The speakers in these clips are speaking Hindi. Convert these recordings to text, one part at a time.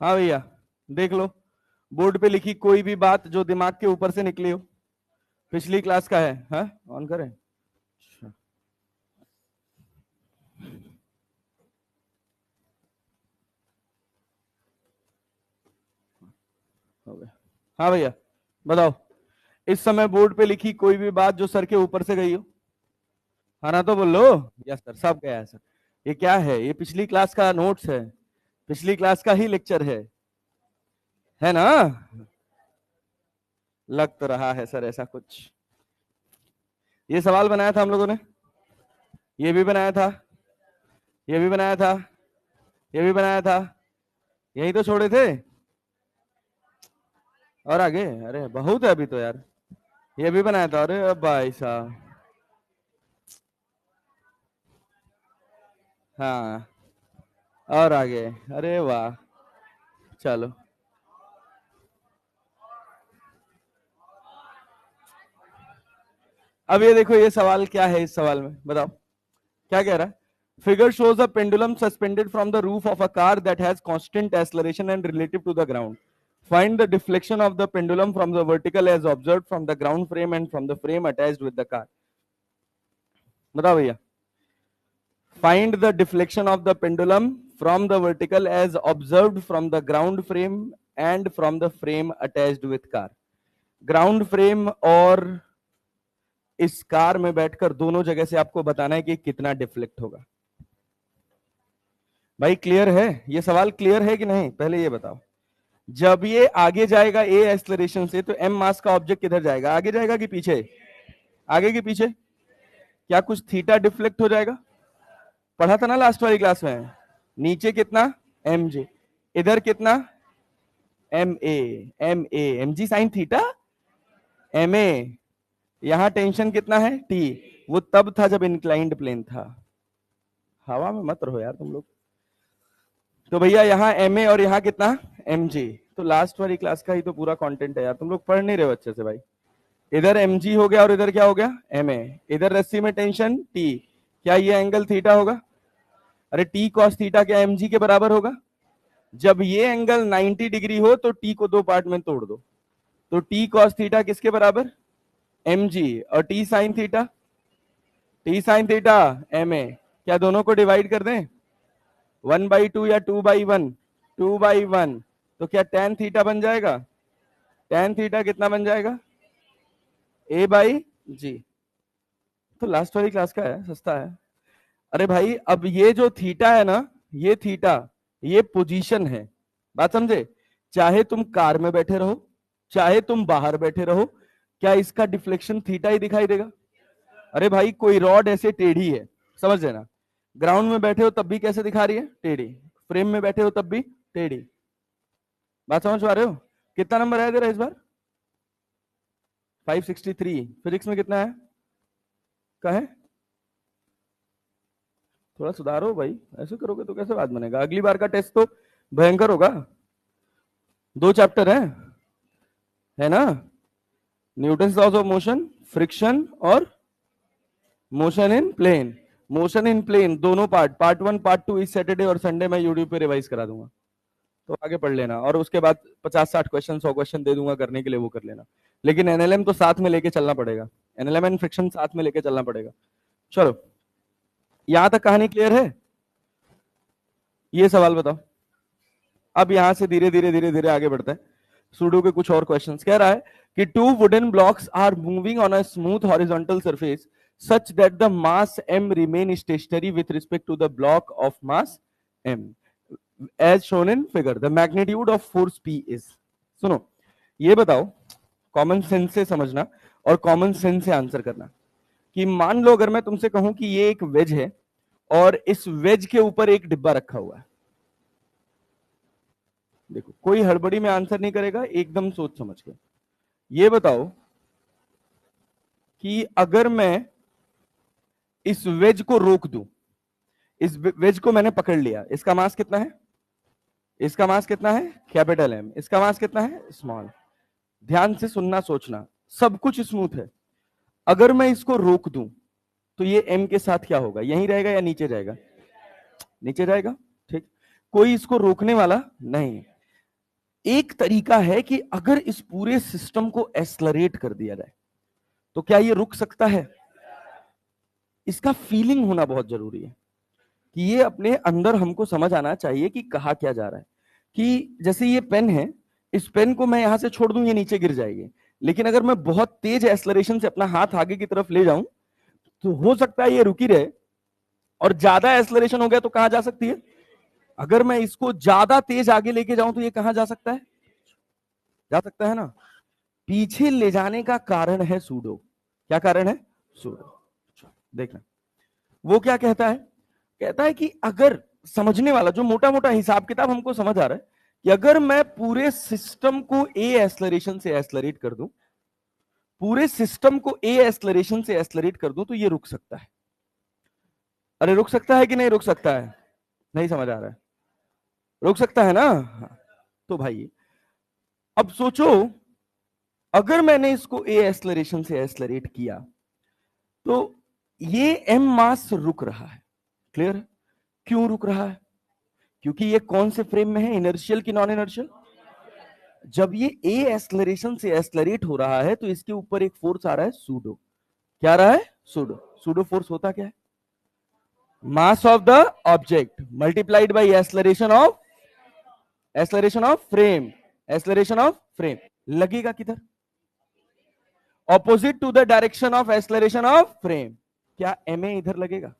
हाँ भैया, देख लो बोर्ड पे लिखी कोई भी बात जो दिमाग के ऊपर से निकली हो। पिछली क्लास का है। हाँ, ऑन करें। अच्छा, हो गया। हाँ भैया, बताओ। इस समय बोर्ड पे लिखी कोई भी बात जो सर के ऊपर से गई हो। हाँ ना, तो बोलो। यस सर, सब गया है सर। ये क्या है? ये पिछली क्लास का नोट्स है, पिछली क्लास का ही लेक्चर है ना? लग तो रहा है सर ऐसा कुछ। ये सवाल बनाया था हम लोगों ने, ये भी बनाया था, ये भी बनाया था, ये भी बनाया था, यही तो छोड़े थे। और आगे, अरे बहुत है अभी तो यार। ये भी बनाया था, अरे भाई साहब। हाँ, और आगे, अरे वाह। चलो, अब ये देखो, ये सवाल क्या है? इस सवाल में बताओ क्या कह रहा है। Figure shows a pendulum suspended from the roof of a car that has constant acceleration and relative to the ground. Find the deflection of the pendulum from the vertical as observed from the ground frame and from the frame attached with the car. बताओ भैया। Find the deflection of the pendulum from the vertical as observed from the ground frame and from the frame attached with car. Ground frame और इस कार में बैठकर दोनों जगह से आपको बताना है कि कितना डिफ्लेक्ट होगा। भाई क्लियर है? ये सवाल क्लियर है कि नहीं, पहले ये बताओ। जब ये आगे जाएगा ए एक्सेलरेशन से, तो एम मास का ऑब्जेक्ट किधर जाएगा? आगे जाएगा कि पीछे? आगे कि पीछे? क्या कुछ थीटा डिफ्लेक्ट हो जाएगा? पढ़ा था ना लास्ट वाली क्लास में। नीचे कितना? M J. इधर कितना? M A. M A M G sine theta M A. यहां टेंशन कितना है? टी। वो तब था जब इंक्लाइंड प्लेन था। हवा में मत रहो यार तुम लोग। तो भैया यहाँ एम ए और यहाँ कितना? M G. तो लास्ट वाली क्लास का ही तो पूरा कंटेंट है यार, तुम लोग पढ़ नहीं रहे हो अच्छे से भाई। इधर एम जी हो गया और इधर क्या हो गया? M A. इधर रस्सी में टेंशन टी। क्या ये एंगल थीटा होगा? अरे टी कॉस थीटा क्या एम जी के बराबर होगा? जब ये एंगल 90 डिग्री हो तो टी को दो पार्ट में तोड़ दो। तो टी कॉस थीटा किसके बराबर? M G. और T sine theta? T sine theta M A. क्या दोनों को डिवाइड कर दें? 1/2 या 2/1? 2/1। तो क्या टेन थीटा बन जाएगा? टेन थीटा कितना बन जाएगा? ए बाई जी। तो लास्ट वाली क्लास का है, सस्ता है। अरे भाई, अब ये जो थीटा है ना, ये थीटा, ये पोजीशन है। बात समझे? चाहे तुम कार में बैठे रहो, चाहे तुम बाहर बैठे रहो, क्या इसका डिफ्लेक्शन थीटा ही दिखाई देगा? अरे भाई, कोई रॉड ऐसे टेढ़ी है, समझ लेना। ग्राउंड में बैठे हो तब भी कैसे दिखा रही है? टेढ़ी। फ्रेम में बैठे हो तब भी टेढ़ी। बात समझ पा रहे हो? कितना नंबर आया तेरा इस बार? 563। फिजिक्स में कितना है? का है? थोड़ा सुधारो भाई, ऐसे करोगे तो कैसे बात बनेगा? अगली बार का टेस्ट तो भयंकर होगा। दो चैप्टर है ना? Newton laws of motion, friction और motion in plane. Motion in plane दोनों पार्ट 1 पार्ट 2 इस सैटरडे और संडे में यूट्यूब पे रिवाइज करा दूंगा, तो आगे पढ़ लेना। और उसके बाद 50-60 क्वेश्चन 100 क्वेश्चन दे दूंगा करने के लिए, वो कर लेना। लेकिन एनएलएम तो साथ में लेके चलना पड़ेगा, एनएलएम एंड फ्रिक्शन साथ में लेके चलना पड़ेगा। चलो, यहां तक कहानी क्लियर है? ये सवाल बताओ। अब यहां से धीरे धीरे धीरे धीरे आगे बढ़ते हैं। सुडो के कुछ और क्वेश्चंस। कह रहा है कि two wooden blocks are moving on a smooth horizontal surface such that the mass m remain stationary with respect to the block of mass m as shown in figure. The magnitude of force p is. सुनो, ये बताओ, कॉमन सेंस से समझना और कॉमन सेंस से आंसर करना। कि मान लो अगर मैं तुमसे कहूं कि ये एक वेज है और इस वेज के ऊपर एक डिब्बा रखा हुआ है। देखो, कोई हड़बड़ी में आंसर नहीं करेगा, एकदम सोच समझ के। ये बताओ कि अगर मैं इस वेज को रोक दूं, इस वेज को मैंने पकड़ लिया, इसका मास कितना है? इसका मास कितना है? Capital M. इसका मास कितना है? स्मॉल। ध्यान से सुनना, सोचना, सब कुछ स्मूथ है। अगर मैं इसको रोक दूं तो ये एम के साथ क्या होगा? यहीं रहेगा या नीचे जाएगा? नीचे जाएगा। ठीक, कोई इसको रोकने वाला नहीं। एक तरीका है कि अगर इस पूरे सिस्टम को एक्सलरेट कर दिया जाए तो क्या ये रुक सकता है? इसका फीलिंग होना बहुत जरूरी है कि ये अपने अंदर हमको समझ आना चाहिए कि कहा क्या जा रहा है। कि जैसे ये पेन है, इस पेन को मैं यहां से छोड़ दूं ये नीचे गिर जाएगी, लेकिन अगर मैं बहुत तेज एक्सलरेशन से अपना हाथ आगे की तरफ ले जाऊं तो हो सकता है ये रुकी रहे, और ज्यादा एक्सलरेशन हो गया तो कहां जा सकती है? अगर मैं इसको ज्यादा तेज आगे लेके जाऊं तो ये कहां जा सकता है? जा सकता है ना। पीछे ले जाने का कारण है सूडो। क्या कारण है? सूडो। देखना वो क्या कहता है, कहता है कि अगर समझने वाला जो मोटा मोटा हिसाब किताब हमको समझ आ रहा है कि अगर मैं पूरे सिस्टम को ए एक्सलरेशन से एक्सलरेट कर दूं, पूरे सिस्टम को ए एक्सलरेशन से एक्सलरेट कर दूं तो ये रुक सकता है। अरे रुक सकता है कि नहीं रुक सकता है? नहीं समझ आ रहा है? रुक सकता है ना। हाँ। तो भाई अब सोचो, अगर मैंने इसको ए एक्सलरेशन से एक्सलरेट किया तो ये एम मास रुक रहा है। क्लियर है? क्यों रुक रहा है? क्योंकि ये कौन से फ्रेम में है, इनर्शियल की नॉन इनर्शियल? जब ये ए एक्सलरेशन से एक्सलरेट हो रहा है तो इसके ऊपर एक फोर्स आ रहा है सूडो। क्या आ रहा है? सूडो। सूडो फोर्स होता क्या है? Mass of the object multiplied by acceleration of frame, acceleration of frame. लगेगा किधर? Opposite to the direction of acceleration of frame. क्या एम ए इधर लगेगा?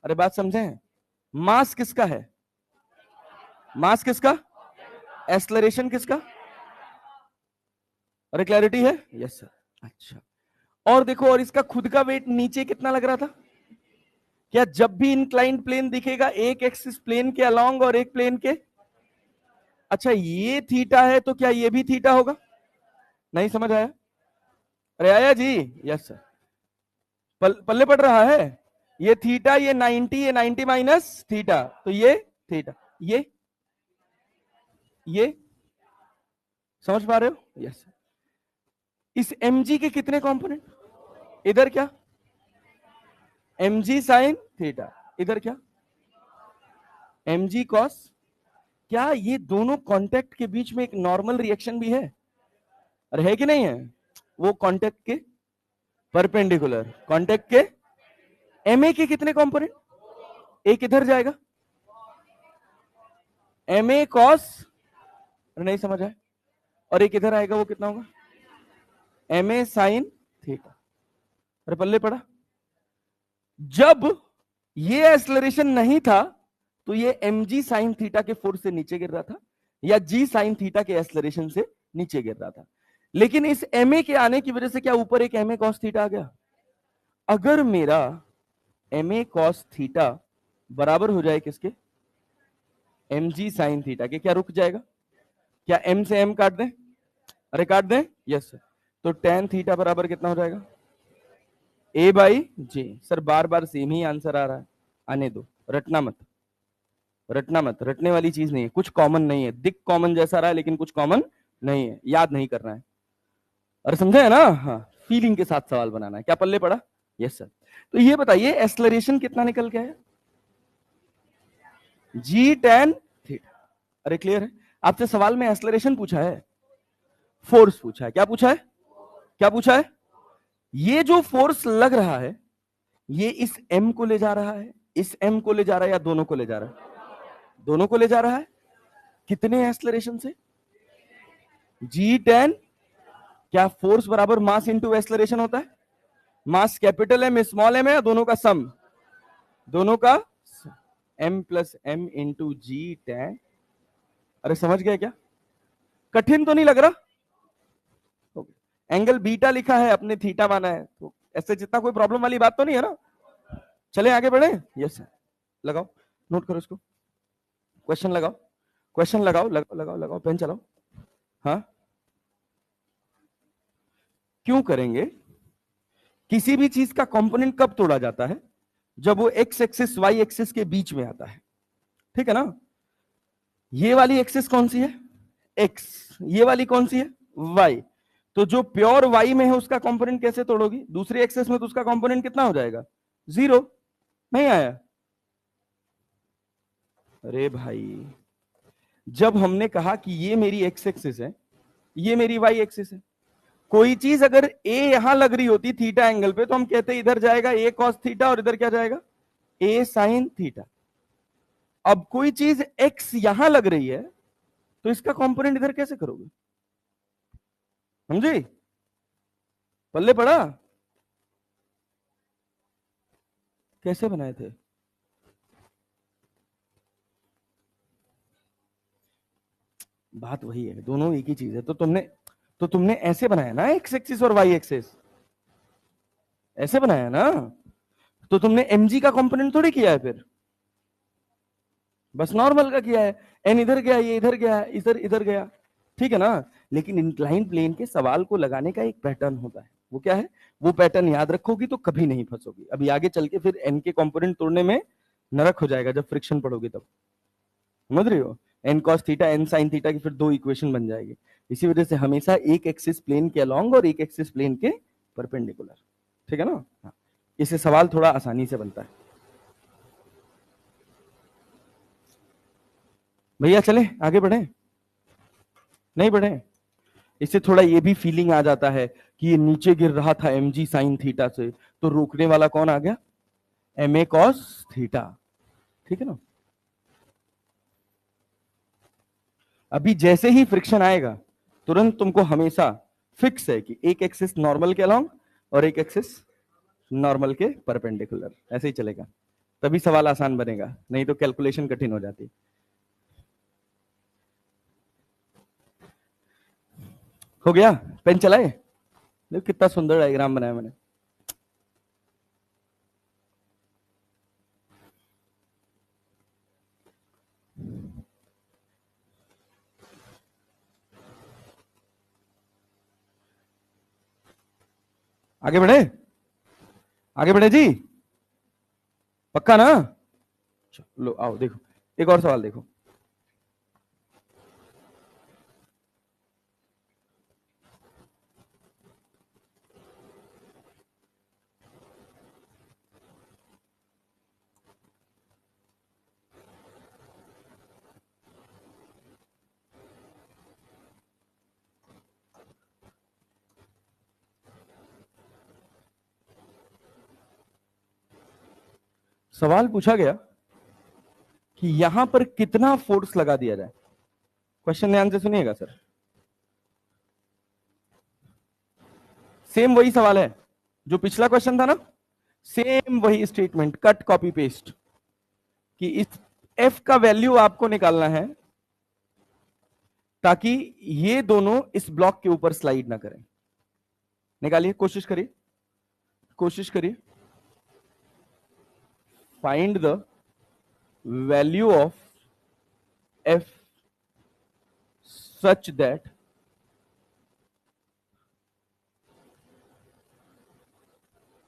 अरे बात समझे हैं? मास किसका है? मास किसका? एक्सलरेशन किसका? अरे क्लैरिटी है? Yes sir. अच्छा, और देखो, और इसका खुद का वेट नीचे कितना लग रहा था? क्या जब भी इंक्लाइंड प्लेन दिखेगा एक एक्सिस प्लेन के अलोंग और एक प्लेन के, अच्छा ये थीटा है तो क्या ये भी थीटा होगा? नहीं समझ आया? अरे आया जी? Yes sir. पल्ले पड़ रहा है? ये थीटा, ये 90, ये 90 माइनस थीटा, तो ये थीटा, ये समझ पा रहे हो? यस। इस mg के कितने कंपोनेंट? इधर क्या? mg साइन थीटा, इधर क्या? mg cos. क्या ये दोनों कांटेक्ट के बीच में एक नॉर्मल रिएक्शन भी है? अरे है कि नहीं है? वो कांटेक्ट के परपेंडिकुलर, कांटेक्ट के ma के कितने कंपोनेंट? एक इधर जाएगा ma कॉस, नहीं समझ आया, और एक इधर आएगा, वो कितना होगा? ma sign theta. अरे पल्ले पड़ा। जब ये एक्सलरेशन नहीं था तो ये mg साइन थीटा के फोर्स से नीचे गिर रहा था, या g साइन थीटा के एक्सलरेशन से नीचे गिर रहा था। लेकिन इस ma के आने की वजह से क्या ऊपर एक ma cos थीटा आ गया? अगर मेरा ma cos थीटा बराबर हो जाए किसके? mg साइन थीटा के, क्या रुक जाएगा? क्या m से m काट दें? अरे काट दें? Yes sir. तो tan थीटा बराबर कितना हो जाएगा? a by J. सर बार बार सेम ही आंसर आ रहा है, आने दो, रटना मत, रटना मत, रटने वाली चीज नहीं है, कुछ कॉमन नहीं है, दिख कॉमन जैसा रहा है लेकिन कुछ कॉमन नहीं है, याद नहीं करना है। अरे समझे है ना? हाँ, फीलिंग के साथ सवाल बनाना है। क्या पल्ले पड़ा? Yes sir. तो ये बताइए एक्सलरेशन कितना निकल के आया? जी tan थीटा। अरे क्लियर है? आपसे सवाल में एक्सलरेशन पूछा है, फोर्स पूछा है। क्या पूछा है? क्या पूछा है? ये जो फोर्स लग रहा है ये इस m को ले जा रहा है, इस m को ले जा रहा है, या दोनों को ले जा रहा है? दोनों को ले जा रहा है। कितने एक्सलरेशन से? जी tan। क्या फोर्स बराबर मास इंटू एक्सलरेशन होता है? Mass capital M small M है, या दोनों का सम? दोनों का m plus M into G tan। अरे समझ गए क्या? कठिन तो नहीं लग रहा? एंगल बीटा लिखा है, अपने थीटा माना है, तो ऐसे जितना कोई प्रॉब्लम वाली बात तो नहीं है ना? चले आगे बढ़े? Yes sir. लगाओ, नोट करो इसको, क्वेश्चन लगाओ, क्वेश्चन लगाओ, लगाओ लगाओ लगाओ, पेन चलाओ। हाँ, क्यों करेंगे? किसी भी चीज का कंपोनेंट कब तोड़ा जाता है? जब वो एक्स एक्सिस वाई एक्सिस के बीच में आता है, ठीक है ना? ये वाली एक्सिस कौन सी है? एक्स। ये वाली कौन सी है? वाई। तो जो प्योर वाई में है उसका कंपोनेंट कैसे तोड़ोगी? दूसरी एक्सिस में तो उसका कंपोनेंट कितना हो जाएगा? जीरो। नहीं आया? अरे भाई जब हमने कहा कि ये मेरी एक्स एक्सिस है, ये मेरी वाई एक्सिस है, कोई चीज अगर ए यहां लग रही होती थीटा एंगल पे, तो हम कहते इधर जाएगा ए कॉस थीटा और इधर क्या जाएगा ए साइन थीटा। अब कोई चीज एक्स यहां लग रही है, तो इसका कंपोनेंट इधर कैसे करोगे? समझे? पल्ले पड़ा? कैसे बनाए थे? बात वही है, दोनों एक ही चीज है। तो तुमने ऐसे बनाया ना एक्स एक्सिस और वाई एक्सिस, ऐसे बनाया ना, तो तुमने mg का कंपोनेंट थोड़ी किया है, फिर बस नॉर्मल का किया है। एन इधर गया, ये इधर गया, इधर इधर गया, ठीक है ना। लेकिन इंक्लाइन प्लेन के सवाल को लगाने का एक पैटर्न होता है, वो क्या है? वो पैटर्न याद रखोगी तो कभी नहीं फंसोगी। अभी आगे चल के फिर एन के कंपोनेंट तोड़ने में नरक हो जाएगा, जब फ्रिक्शन पढ़ोगे तब। समझ रही हो? N cos theta N sine theta की फिर दो इक्वेशन बन जाएगी। इसी वजह से हमेशा एक एक्सिस प्लेन के अलोंग और एक एक्सिस प्लेन के परपेंडिकुलर, ठीक है ना। हाँ, इससे सवाल थोड़ा आसानी से बनता है। भैया चले आगे बढ़े? नहीं बढ़े? इससे थोड़ा ये भी फीलिंग आ जाता है कि ये नीचे गिर रहा था mg साइन थीटा से, तो रोकने वाला कौन आ गया? ma cos थीटा, ठीक है ना। अभी जैसे ही फ्रिक्शन आएगा, तुरंत तुमको हमेशा फिक्स है कि एक एक्सिस नॉर्मल के अलोंग और एक एक्सिस नॉर्मल के परपेंडिकुलर, ऐसे ही चलेगा, तभी सवाल आसान बनेगा, नहीं तो कैलकुलेशन कठिन हो जाती। हो गया? पेन चलाए? देखो कितना सुंदर डायग्राम बनाया मैंने। आगे बढ़े? आगे बढ़े जी? पक्का ना? लो आओ देखो, एक और सवाल देखो। सवाल पूछा गया कि यहां पर कितना फोर्स लगा दिया जाए। क्वेश्चन ध्यान से सुनिएगा सर। सेम वही सवाल है जो पिछला क्वेश्चन था ना, सेम वही स्टेटमेंट, कट कॉपी पेस्ट, कि इस एफ का वैल्यू आपको निकालना है ताकि ये दोनों इस ब्लॉक के ऊपर स्लाइड ना करें। निकालिए, कोशिश करिए, कोशिश करिए। Find the value of F such that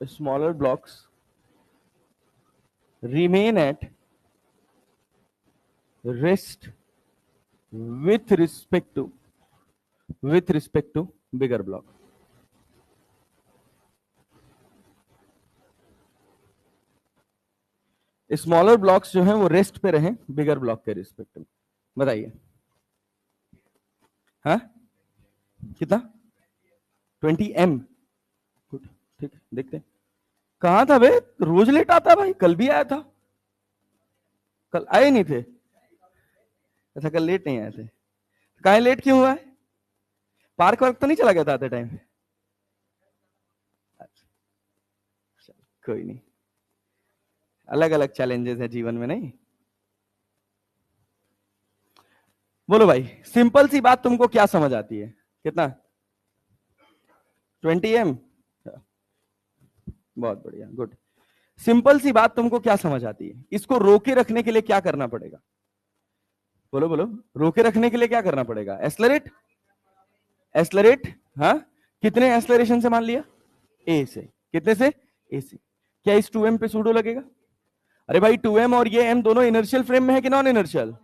smaller blocks remain at rest with respect to bigger block. Smaller blocks जो हैं वो रेस्ट पे रहें बिगर ब्लॉक के रिस्पेक्ट में। बताइए, हाँ कितना? 20m। गुड, ठीक है, देखते हैं। कहां था बे? रोज लेट आता भाई, कल भी आया था। कल आए नहीं थे? अच्छा, कल लेट नहीं आए थे। कहाँ लेट क्यों हुआ है? पार्क वार्क तो नहीं चला गया था आते टाइम? कोई नहीं, अलग अलग चैलेंजेस है जीवन में, नहीं? बोलो भाई, सिंपल सी बात तुमको क्या समझ आती है? कितना? 20m। बहुत बढ़िया, गुड। सिंपल सी बात तुमको क्या समझ आती है? इसको रोके रखने के लिए क्या करना पड़ेगा? बोलो बोलो, रोके रखने के लिए क्या करना पड़ेगा? एस्लरेट, एस्लरेट। हाँ, कितने एस्लरेशन से मान लिया? ए से। कितने से? ए से। क्या इस 2m पे सूडो लगेगा? अरे भाई 2m और ये m दोनों इनर्शियल फ्रेम में है कि नॉन इनर्शियल?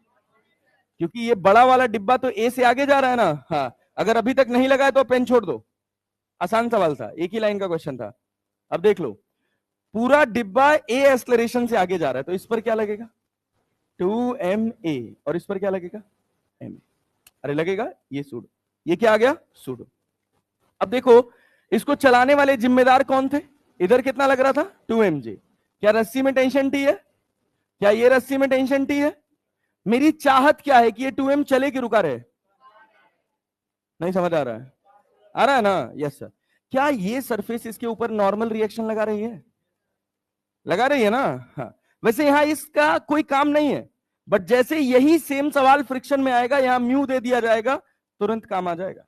क्योंकि ये बड़ा वाला डिब्बा तो ए से आगे जा रहा है ना। हाँ, अगर अभी तक नहीं लगा है तो पेन छोड़ दो। आसान सवाल था, एक ही लाइन का क्वेश्चन था। अब देख लो, पूरा डिब्बा ए एक्सलरेशन से आगे जा रहा है, तो इस पर क्या लगेगा? 2ma। और इस पर क्या लगेगा? एम। अरे लगेगा ये सूडो, ये क्या आ गया सूडो। अब देखो इसको चलाने वाले जिम्मेदार कौन थे, इधर कितना लग रहा था 2mg। क्या रस्सी में टेंशन टी है, क्या ये रस्सी में टेंशन टी है। मेरी चाहत क्या है कि ये 2m चले कि रुका रहे। नहीं समझ आ रहा है, आ रहा है ना, यस सर। क्या ये सरफेस इसके ऊपर नॉर्मल रिएक्शन लगा रही है, लगा रही है ना। हाँ वैसे यहां इसका कोई काम नहीं है, बट जैसे यही सेम सवाल फ्रिक्शन में आएगा, यहां म्यू दे दिया जाएगा, तुरंत काम आ जाएगा।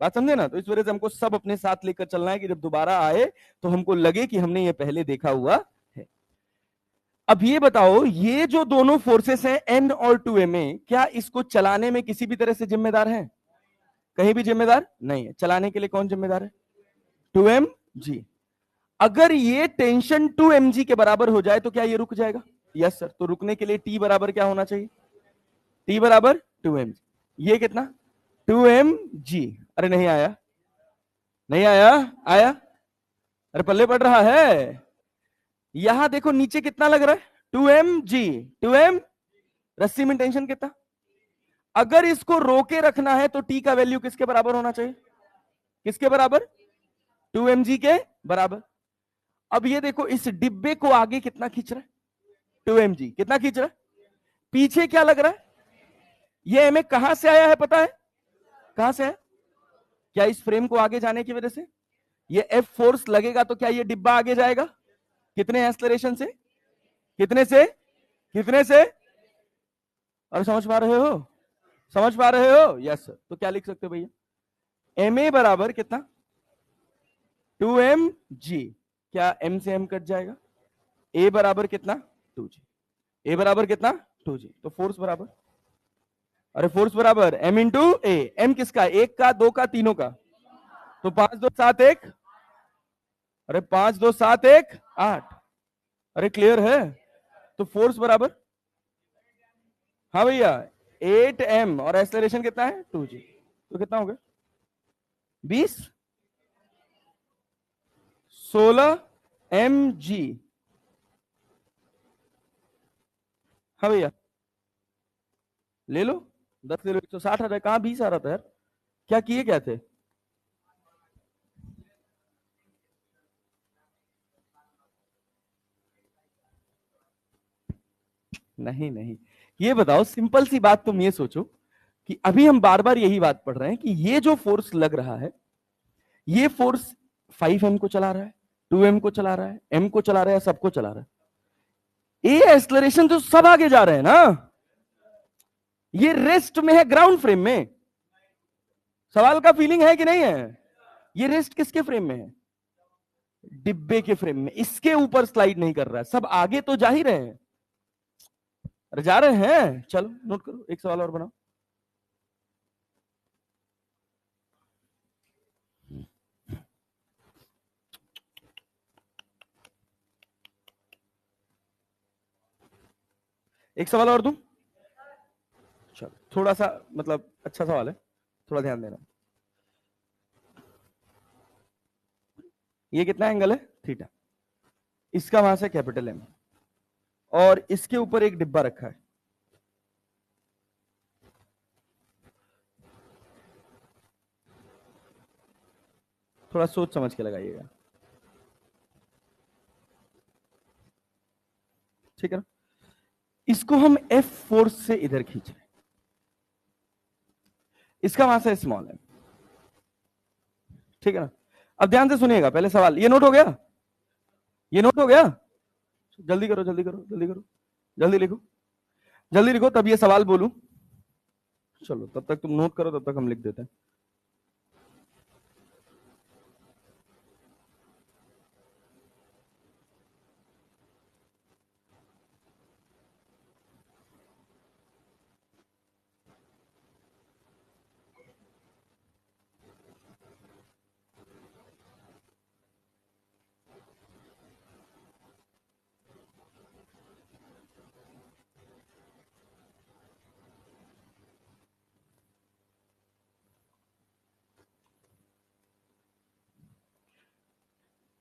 बात समझे ना। तो इस वजह से हमको सब अपने साथ लेकर चलना है कि जब दोबारा आए तो हमको लगे कि हमने ये पहले देखा हुआ है। अब ये बताओ ये जो दोनों फोर्सेस हैं एन और 2ma, क्या इसको चलाने में किसी भी तरह से जिम्मेदार है, कहीं भी जिम्मेदार नहीं है। चलाने के लिए कौन जिम्मेदार है 2mg। अगर ये टेंशन 2mg के बराबर हो जाए तो क्या ये रुक जाएगा, यस सर। तो रुकने के लिए t बराबर क्या होना चाहिए, t बराबर 2mg। ये कितना 2mg। अरे नहीं आया, नहीं आया, आया। अरे पल्ले पड़ रहा है। यहां देखो नीचे कितना लग रहा है 2mg, 2m रस्सी में टेंशन कितना। अगर इसको रोके रखना है तो t का वैल्यू किसके बराबर होना चाहिए, किसके बराबर 2mg के बराबर। अब ये देखो इस डिब्बे को आगे कितना खींच रहा है 2mg, कितना खींच रहा है, पीछे क्या लग रहा है। ये ma कहां से आया है पता है, कहां से है। क्या इस फ्रेम को आगे जाने की वजह से ये F फोर्स लगेगा तो क्या ये डिब्बा आगे जाएगा, कितने एक्सेलरेशन से, कितने से, कितने से। और समझ पा रहे हो, समझ पा रहे हो, यस सर। तो क्या लिख सकते हो भैया, ma बराबर कितना 2mg। क्या m से m कट जाएगा, a बराबर कितना 2g, a बराबर कितना 2g। तो फोर्स बराबर, अरे फोर्स बराबर m इंटू ए। m किसका, एक का, दो का, तीनों का। तो 5 2 7 1, अरे 5 2 7 1 8। अरे क्लियर है। तो फोर्स बराबर, हाँ भैया 8m और एक्सेलरेशन कितना है 2g। तो कितना हो गया 20 16 mg। हाँ भैया ले लो 10 ले लो, 160 आ रहा है, कहां 20 आ रहा था यार, क्या किए क्या थे। नहीं नहीं, ये बताओ सिंपल सी बात, तुम ये सोचो कि अभी हम बार बार यही बात पढ़ रहे हैं कि ये जो फोर्स लग रहा है, ये फोर्स 5m को चला रहा है, 2m को चला रहा है, m को चला रहा है, सबको चला रहा है। ए एक्सलरेशन तो सब आगे जा रहे हैं ना, ये रेस्ट में है ग्राउंड फ्रेम में। सवाल का फीलिंग है कि नहीं है। ये रेस्ट किसके फ्रेम में है, डिब्बे के फ्रेम में। इसके ऊपर स्लाइड नहीं कर रहा है, सब आगे तो जा ही रहे हैं। अरे जा रहे हैं, चलो नोट करो, एक सवाल और बनाओ। एक सवाल और दूं, चलो थोड़ा सा मतलब अच्छा सवाल है, थोड़ा ध्यान देना। ये कितना एंगल है थीटा, इसका वहां से कैपिटल एम, और इसके ऊपर एक डिब्बा रखा है। थोड़ा सोच समझ के लगाइएगा, ठीक है ना। इसको हम F फोर्स से इधर खींच रहे हैं, इसका वहां से स्मॉल है, ठीक है ना। अब ध्यान से सुनिएगा, पहले सवाल ये नोट हो गया, ये नोट हो गया। जल्दी करो जल्दी करो जल्दी करो, जल्दी लिखो, जल्दी लिखो, तब ये सवाल बोलूं। चलो तब तक तुम नोट करो, तब तक हम लिख देते हैं।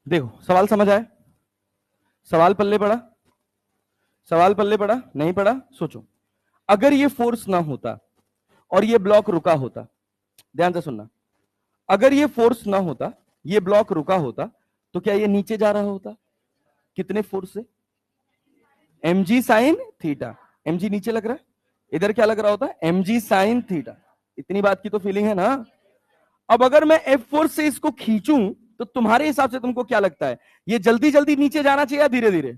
देखो सवाल समझ आए, सवाल पल्ले पड़ा, सवाल पल्ले पड़ा नहीं पड़ा, सोचो। अगर ये फोर्स ना होता और ये ब्लॉक रुका होता, ध्यान से सुनना, अगर ये फोर्स ना होता, ये ब्लॉक रुका होता, तो क्या ये नीचे जा रहा होता? कितने फोर्स से? mg sine theta. mg नीचे लग रहा है, इधर क्या लग रहा होता है? mg sine theta. इतनी बात की तो फीलिंग है ना? अब अगर मैं एफ फोर्स से इसको खींचूं, तो तुम्हारे हिसाब से तुमको क्या लगता है, ये जल्दी जल्दी नीचे जाना चाहिए या धीरे धीरे?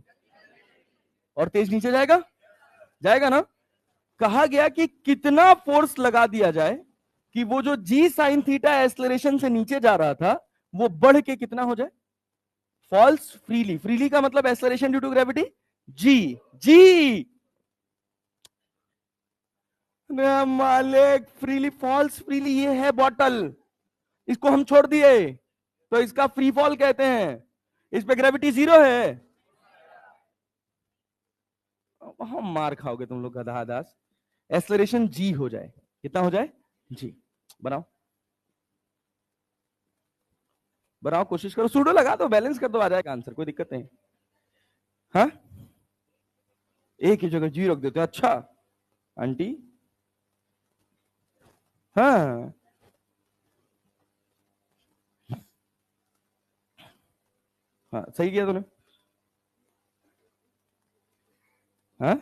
और तेज नीचे जाएगा? जाएगा ना? कहा गया कि कितना फोर्स लगा दिया जाए कि वो जो जी साइन थीटा एक्सेलरेशन से नीचे जा रहा था, वो बढ़ के कितना हो जाए? Falls freely. फ्रीली का मतलब एक्सेलरेशन ड्यू टू ग्रेविटी, जी। जी मालिक, फ्रीली फॉल्स फ्रीली ये है बॉटल, इसको हम छोड़ दिए तो इसका फ्री फॉल कहते हैं, इस पे ग्रेविटी जीरो है। हम मार खाओगे तुम लोग गधा दास। एक्सेलरेशन जी हो जाए, कितना हो जाए? जी। बनाओ बनाओ, कोशिश करो, सूडो लगा दो, बैलेंस कर दो, आ जाएगा आंसर, कोई दिक्कत नहीं। हाँ, एक ही जगह जी रख देते, अच्छा आंटी। हाँ हाँ, सही किया तूने। हाँ,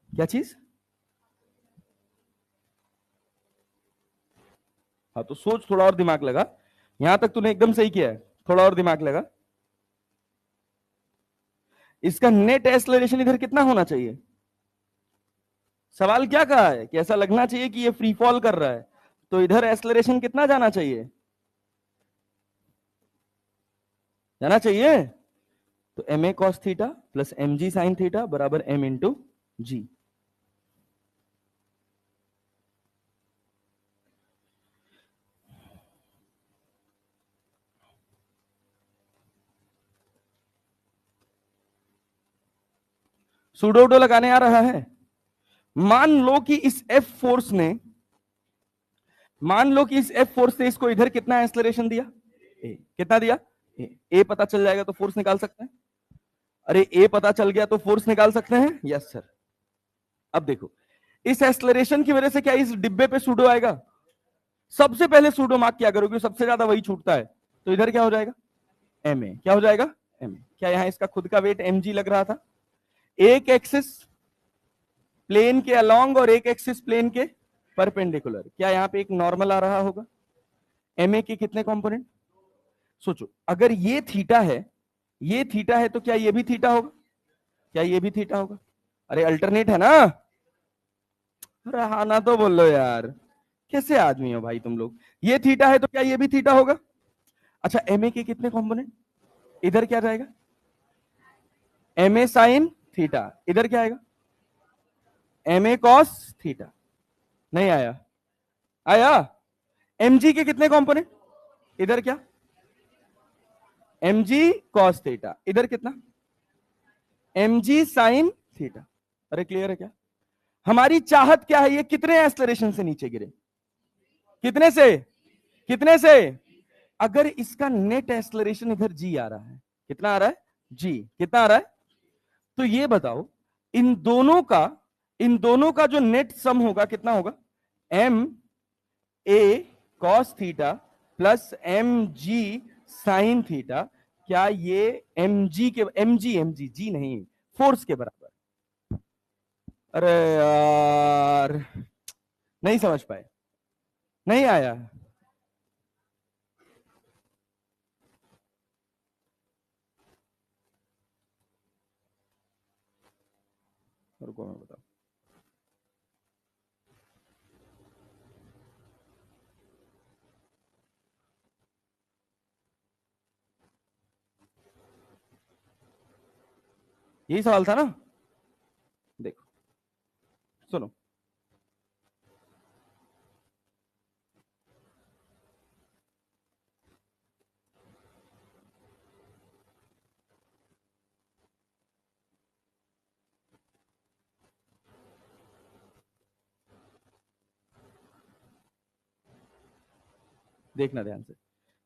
क्या चीज? हाँ तो सोच, थोड़ा और दिमाग लगा, यहां तक तूने एकदम सही किया है, थोड़ा और दिमाग लगा। इसका नेट एक्सेलरेशन इधर कितना होना चाहिए? सवाल क्या कहा है कि ऐसा लगना चाहिए कि ये फ्री फॉल कर रहा है, तो इधर एक्सेलरेशन कितना जाना चाहिए? जाना चाहिए। तो M A cos theta plus M G sine theta बराबर एम इंटू जी। सुडोडो लगाने आ रहा है। मान लो कि इस एफ फोर्स ने, मान लो कि इस एफ फोर्स ने इसको इधर कितना एक्सेलरेशन दिया? ए। कितना दिया? ए पता चल जाएगा तो फोर्स निकाल सकते हैं। अरे ए पता चल गया तो फोर्स निकाल सकते हैं, यस सर। अब देखो, इस एक्सेलरेशन की वजह से क्या इस डिब्बे पे सूडो आएगा? सबसे पहले सूडो मार्क क्या करोगे, सबसे ज्यादा वही छूटता है, तो इधर क्या हो जाएगा? M A. क्या हो जाएगा? M A. क्या यहां इसका खुद का वेट एम जी लग रहा था? एक एक्सिस प्लेन के अलोंग और एक एक्सिस प्लेन के परपेंडिकुलर, क्या यहां पे एक नॉर्मल आ रहा होगा? एम ए के कितने कंपोनेंट? सोचो, अगर ये थीटा है, ये थीटा है, तो क्या ये भी थीटा होगा? क्या ये भी थीटा होगा? अरे अल्टरनेट है ना? अरे हाँ ना तो बोल लो यार, कैसे आदमी हो भाई तुम लोग। ये थीटा है तो क्या ये भी थीटा होगा? अच्छा, एम ए के कितने कंपोनेंट? इधर क्या जाएगा? M A sine theta. इधर क्या आएगा? M A cos theta. नहीं आया? आया? एम जी के कितने कंपोनेंट? इधर क्या? M G cos theta. इधर कितना? M G sine theta. अरे क्लियर है क्या? हमारी चाहत क्या है, ये कितने एक्सेलरेशन से नीचे गिरे? कितने से? कितने से? अगर इसका नेट एक्सेलरेशन इधर जी आ रहा है, कितना आ रहा है? जी। कितना आ रहा है? तो ये बताओ, इन दोनों का, इन दोनों का जो नेट सम होगा कितना होगा? M A cos theta plus M G sine theta. क्या ये एम जी के, एम जी जी नहीं, फोर्स के बराबर? अरे यार, नहीं समझ पाए, नहीं आया। रुको मैं बताऊं। यही सवाल था ना? देखो, सुनो, देखना ध्यान से।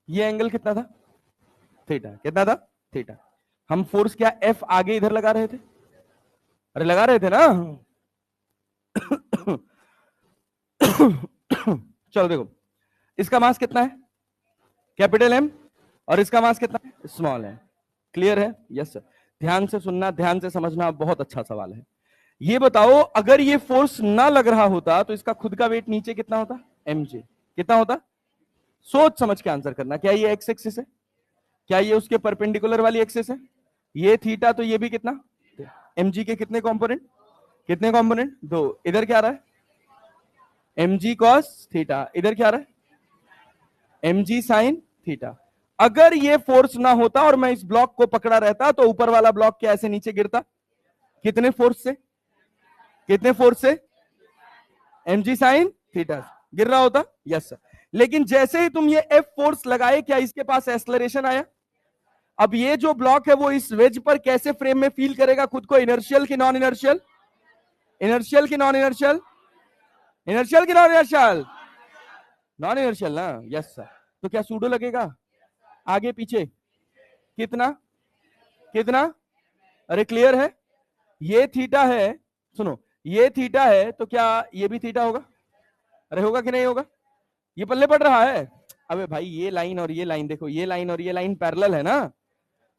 ये एंगल कितना था? थीटा। कितना था? थीटा। हम फोर्स क्या एफ आगे इधर लगा रहे थे? अरे लगा रहे थे ना? चलो देखो, इसका मास कितना है, कैपिटल एम, और इसका मास कितना है, स्मॉल है। क्लियर है? Yes sir. ध्यान से सुनना, ध्यान से समझना, बहुत अच्छा सवाल है। ये बताओ, अगर ये फोर्स ना लग रहा होता तो इसका खुद का वेट नीचे कितना होता, mg कितना होता? सोच समझ के आंसर करना। क्या ये एक्स एक्सिस है? क्या ये उसके परपेंडिकुलर वाली एक्सिस है? ये थीटा, तो ये भी कितना, mg के कितने कंपोनेंट, कितने कंपोनेंट, दो। इधर क्या आ रहा है, mg cos थीटा, इधर क्या आ रहा है, mg sin थीटा। अगर ये फोर्स ना होता और मैं इस ब्लॉक को पकड़ा रहता तो ऊपर वाला ब्लॉक क्या ऐसे नीचे गिरता, कितने फोर्स से, कितने फोर्स से, mg sin थीटा गिर रहा होता। Yes sir. लेकिन जैसे ही तुम ये F फोर्स लगाए, क्या इसके पास एक्सलरेशन आया? अब ये जो ब्लॉक है वो इस वेज पर कैसे फ्रेम में फील करेगा खुद को, इनर्शियल की नॉन इनर्शियल, इनर्शियल की नॉन इनर्शियल, इनर्शियल की नॉन इनर्शियल, नॉन इनर्शियल ना। Yes sir. तो क्या सूडो लगेगा, आगे पीछे कितना, कितना, अरे क्लियर है? ये थीटा है, सुनो, ये थीटा है तो क्या ये भी थीटा होगा? अरे होगा कि नहीं होगा? ये पल्ले पड़ रहा है। अबे भाई, ये लाइन और ये लाइन देखो, ये लाइन और ये लाइन पैरेलल है ना।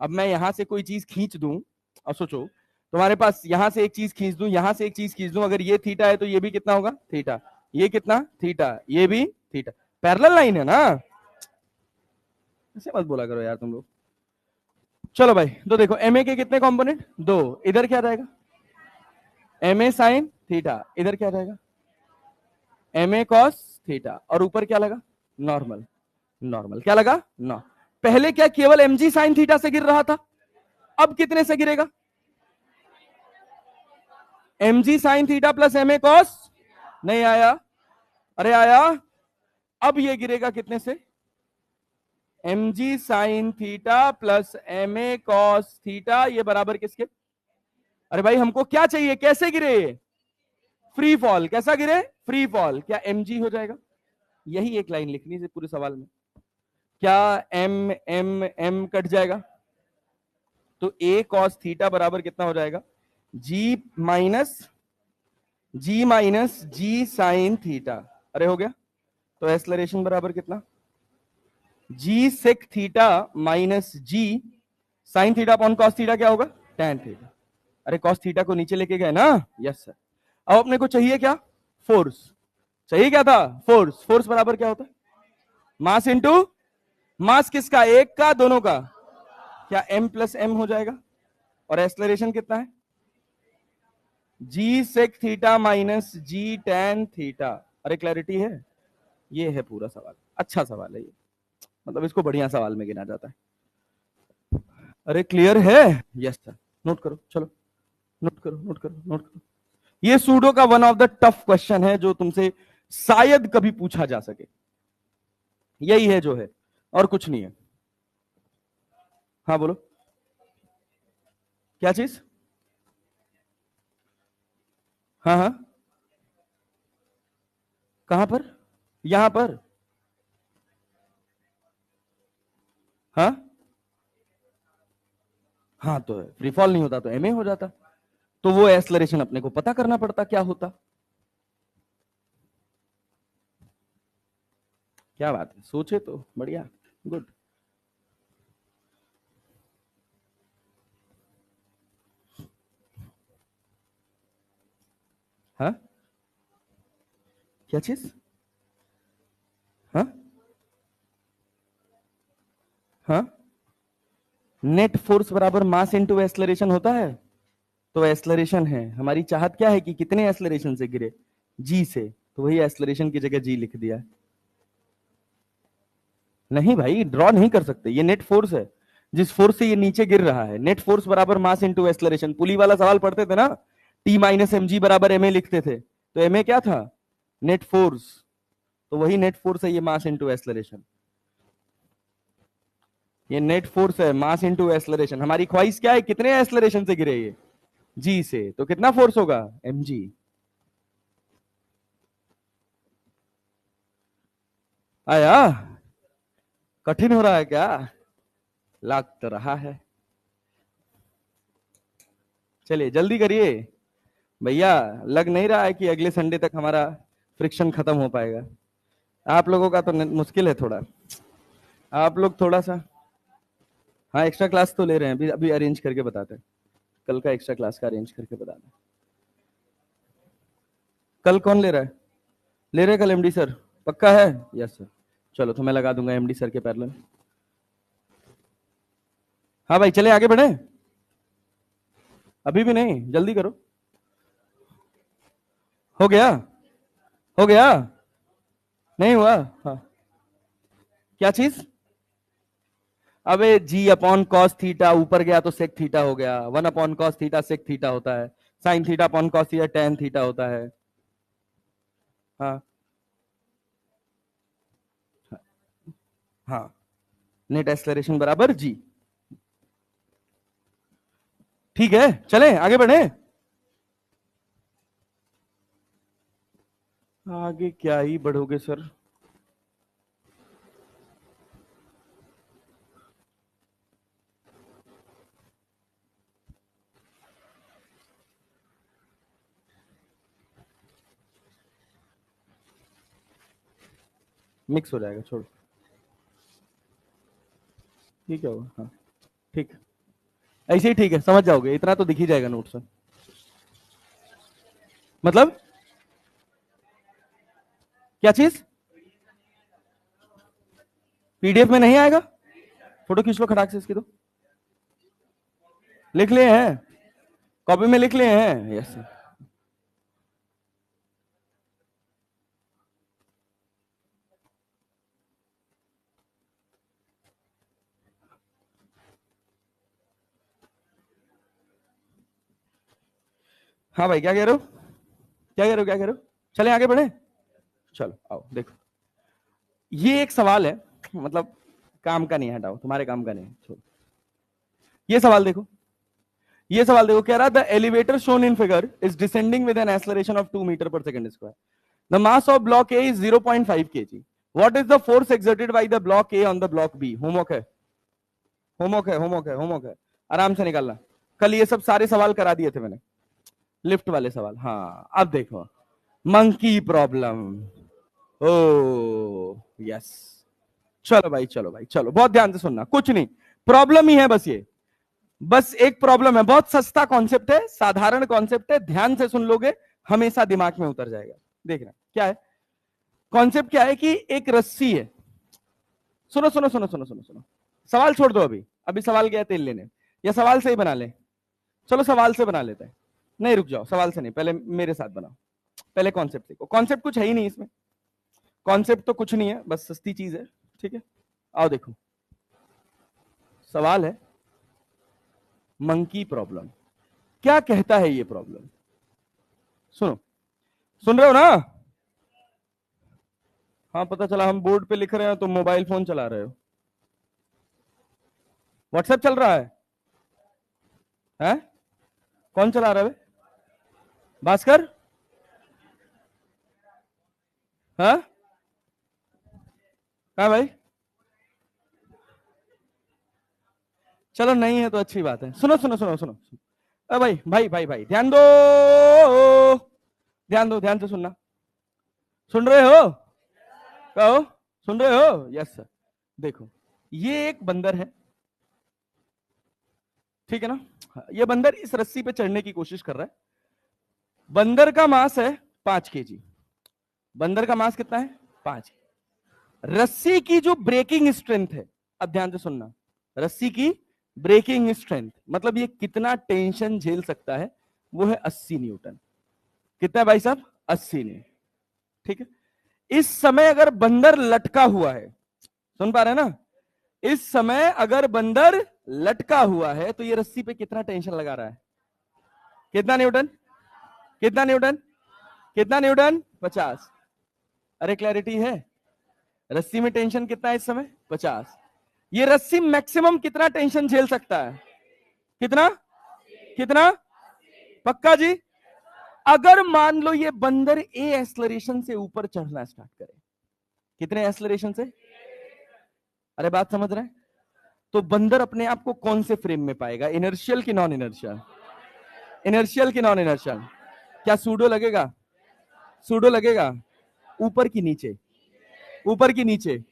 अब मैं यहां से कोई चीज खींच दूं, अब सोचो, तुम्हारे पास यहां से एक चीज खींच दूं, यहां से एक चीज खींच दूं, अगर ये थीटा है तो ये भी कितना होगा, थीटा। ये कितना, थीटा, ये भी थीटा, पैरेलल लाइन है ना। ऐसे मत बोला करो यार तुम लोग। चलो भाई, तो देखो एमए के कितने कंपोनेंट, दो। इधर क्या रहेगा, एमए साइन थीटा, इधर क्या रहेगा, एमए कॉस थीटा, और ऊपर क्या लगा, नॉर्मल, नॉर्मल क्या लगा, नॉ। पहले क्या केवल एमजी साइन थीटा से गिर रहा था, अब कितने से गिरेगा, MG sine theta plus MA cos, नहीं आया, अरे आया। अब ये गिरेगा कितने से, MG sine theta plus MA cos theta, ये बराबर किसके, अरे भाई हमको क्या चाहिए, कैसे गिरे, फ्री फॉल, कैसा गिरे, फ्री फॉल। क्या mg हो जाएगा, यही एक लाइन लिखनी है पूरे सवाल में। क्या m m m कट जाएगा, तो a cos थीटा बराबर कितना हो जाएगा, g minus G sine theta. अरे हो गया। तो एक्सलरेशन बराबर कितना, g sec theta minus g sine theta upon cos theta, क्या होगा, tan थीटा। अरे कॉस थीटा को नीचे लेके गए ना। Yes sir. अब अपने को चाहिए क्या, फोर्स। चाहिए क्या था, फोर्स। फोर्स बराबर क्या होता है, मास इंटू, मास किसका, एक का, दोनों का। क्या m प्लस एम हो जाएगा, और एक्सलरेशन कितना है, जी सेक थीटा माइनस जी टैन थीटा। अरे क्लैरिटी है? ये है पूरा सवाल। अच्छा सवाल है ये, मतलब इसको बढ़िया सवाल में गिना जाता है। अरे क्लियर है? Yes sir. नोट करो, चलो नोट करो, नोट करो, नोट करो। ये सूडो का one of the tough question है जो तुमसे शायद कभी पूछा जा सके। यही है जो है, और कुछ नहीं है। हाँ बोलो, क्या चीज, हाँ हाँ, कहां पर, यहां पर, हाँ हाँ, तो फ्री फॉल नहीं होता तो एमए हो जाता। तो वो एक्सलरेशन अपने को पता करना पड़ता क्या होता। क्या बात है, सोचे तो बढ़िया, गुड। हाँ, क्या चीज, हाँ हाँ, नेट फोर्स बराबर मास इनटू एक्सलरेशन होता है। तो एक्सलरेशन है, हमारी चाहत क्या है कि कितने एक्सलरेशन से गिरे, जी से, तो वही एक्सलरेशन की जगह जी लिख दिया। नहीं भाई, ड्रॉ नहीं कर सकते, ये नेट फोर्स है। जिस फोर्स से ये नीचे गिर रहा है, नेट फोर्स बराबर मास इनटू एक्सलरेशन। पुली वाला सवाल पढ़ते थे ना, टी माइनस एम जी बराबर एम ए लिखते थे, तो एम ए क्या था, नेट फोर्स। तो वही नेट फोर्स है ये, मास इनटू एक्सलरेशन। ये नेट फोर्स है, मास इनटू एक्सलरेशन। हमारी ख्वाहिश क्या है, कितने एक्सलरेशन से गिरे ये, जी से, तो कितना फोर्स होगा, एम जी। आया, कठिन हो रहा है क्या, लग तो रहा है। चलिए जल्दी करिए भैया, लग नहीं रहा है कि अगले संडे तक हमारा फ्रिक्शन खत्म हो पाएगा। आप लोगों का तो मुश्किल है थोड़ा, आप लोग थोड़ा सा, हाँ एक्स्ट्रा क्लास तो ले रहे हैं, अभी अभी अरेंज करके बताते हैं, कल का एक्स्ट्रा क्लास का अरेंज करके बता दें। कल कौन ले रहा है? ले रहे कल एमडी सर? पक्का है? Yes sir. चलो तो मैं लगा दूंगा एमडी सर के पैरेलल। हाँ भाई चले आगे बढ़े, अभी भी नहीं, जल्दी करो। हो गया? हो गया? नहीं हुआ? हाँ। क्या चीज? अबे जी अपॉन कॉस थीटा, ऊपर गया तो सेक थीटा हो गया, 1 upon cos theta sec theta होता है, sine theta upon cos theta tan theta होता है। हाँ हाँ, नेट एक्सेलरेशन बराबर जी। ठीक है चलें आगे बढ़े। आगे क्या ही बढ़ोगे सर? मिक्स हो जाएगा, छोड़ो। ठीक है वो, हाँ ठीक, ऐसे ही ठीक है, समझ जाओगे, इतना तो दिख ही जाएगा नोट से। मतलब क्या चीज? पीडीएफ में नहीं आएगा? फोटो खींच लो खटाक से इसकी, तो लिख लिए हैं, कॉपी में लिख लिए हैं? यस। हाँ भाई क्या कह रहे हो, क्या कह रहे हो, क्या कह रहे हो? चले आगे बढ़े, चलो आओ देखो, ये एक सवाल है, मतलब काम का नहीं है, हटाओ, तुम्हारे काम का नहीं है, छोड़ो। ये सवाल देखो, ये सवाल देखो, कह रहा the elevator shown in figure is descending with an acceleration of 2 meter per second square, the mass of block A is 0.5 kg, what is the force exerted by the block A on the block B? Homework है, होमवर्क है, होमवर्क है, होमवर्क है, आराम से निकालना। कल ये सब सारे सवाल करा दिए थे मैंने, लिफ्ट वाले सवाल। हाँ अब देखो, मंकी प्रॉब्लम, ओ यस, चलो भाई, चलो भाई, चलो बहुत ध्यान से सुनना, कुछ नहीं, प्रॉब्लम ही है बस ये, बस एक प्रॉब्लम है, बहुत सस्ता कॉन्सेप्ट है, साधारण कॉन्सेप्ट है, ध्यान से सुन लोगे हमेशा दिमाग में उतर जाएगा। देखना क्या है कॉन्सेप्ट, क्या है कि एक रस्सी है, सुनो सुनो सुनो सुनो सुनो सुनो, सवाल छोड़ दो अभी, अभी सवाल गया तेल लेने, या सवाल से ही बना ले, चलो सवाल से बना लेते हैं, नहीं रुक जाओ, सवाल से नहीं, पहले मेरे साथ बनाओ, पहले कॉन्सेप्ट देखो, कॉन्सेप्ट कुछ है ही नहीं इसमें, कॉन्सेप्ट तो कुछ नहीं है, बस सस्ती चीज है, ठीक है। आओ देखो, सवाल है मंकी प्रॉब्लम, क्या कहता है ये प्रॉब्लम, सुनो, सुन रहे हो ना? हाँ पता चला, हम बोर्ड पे लिख रहे हैं तो मोबाइल फोन चला रहे हो, व्हाट्सएप चल रहा है? कौन चला रहा है? भास्कर? हाँ कहा भाई? चलो नहीं है तो अच्छी बात है, सुनो सुनो सुनो सुनो, भाई भाई भाई भाई ध्यान दो, ध्यान दो, ध्यान से सुनना, सुन रहे हो? कहो, सुन रहे हो? Yes sir. देखो, ये एक बंदर है, ठीक है ना, ये बंदर इस रस्सी पे चढ़ने की कोशिश कर रहा है, बंदर का मास है 5 kg, बंदर का मास कितना है? 5। रस्सी की जो ब्रेकिंग स्ट्रेंथ है, अब ध्यान से सुनना, रस्सी की ब्रेकिंग स्ट्रेंथ मतलब ये कितना टेंशन झेल सकता है, वो है 80 न्यूटन। कितना है भाई साहब? 80 न्यूटन, ठीक है। इस समय अगर बंदर लटका हुआ है, सुन पा रहे हैं ना, इस समय अगर बंदर लटका हुआ है तो ये रस्सी पे कितना टेंशन लगा रहा है? कितना न्यूटन? कितना न्यूटन? कितना न्यूटन? 50। अरे क्लैरिटी है, रस्सी में टेंशन कितना है इस समय? 50। ये रस्सी मैक्सिमम कितना टेंशन झेल सकता है? कितना? कितना? पक्का जी? अगर मान लो ये बंदर ए एक्सलरेशन से ऊपर चढ़ना स्टार्ट करे, कितने एक्सलरेशन से? अरे बात समझ रहे हैं? तो बंदर अपने आप को कौन से फ्रेम में पाएगा, इनर्शियल की नॉन इनर्शियल? इनर्शियल की नॉन इनर्शियल? क्या सूडो लगेगा? सूडो लगेगा? ऊपर की नीचे, ऊपर की नीचे।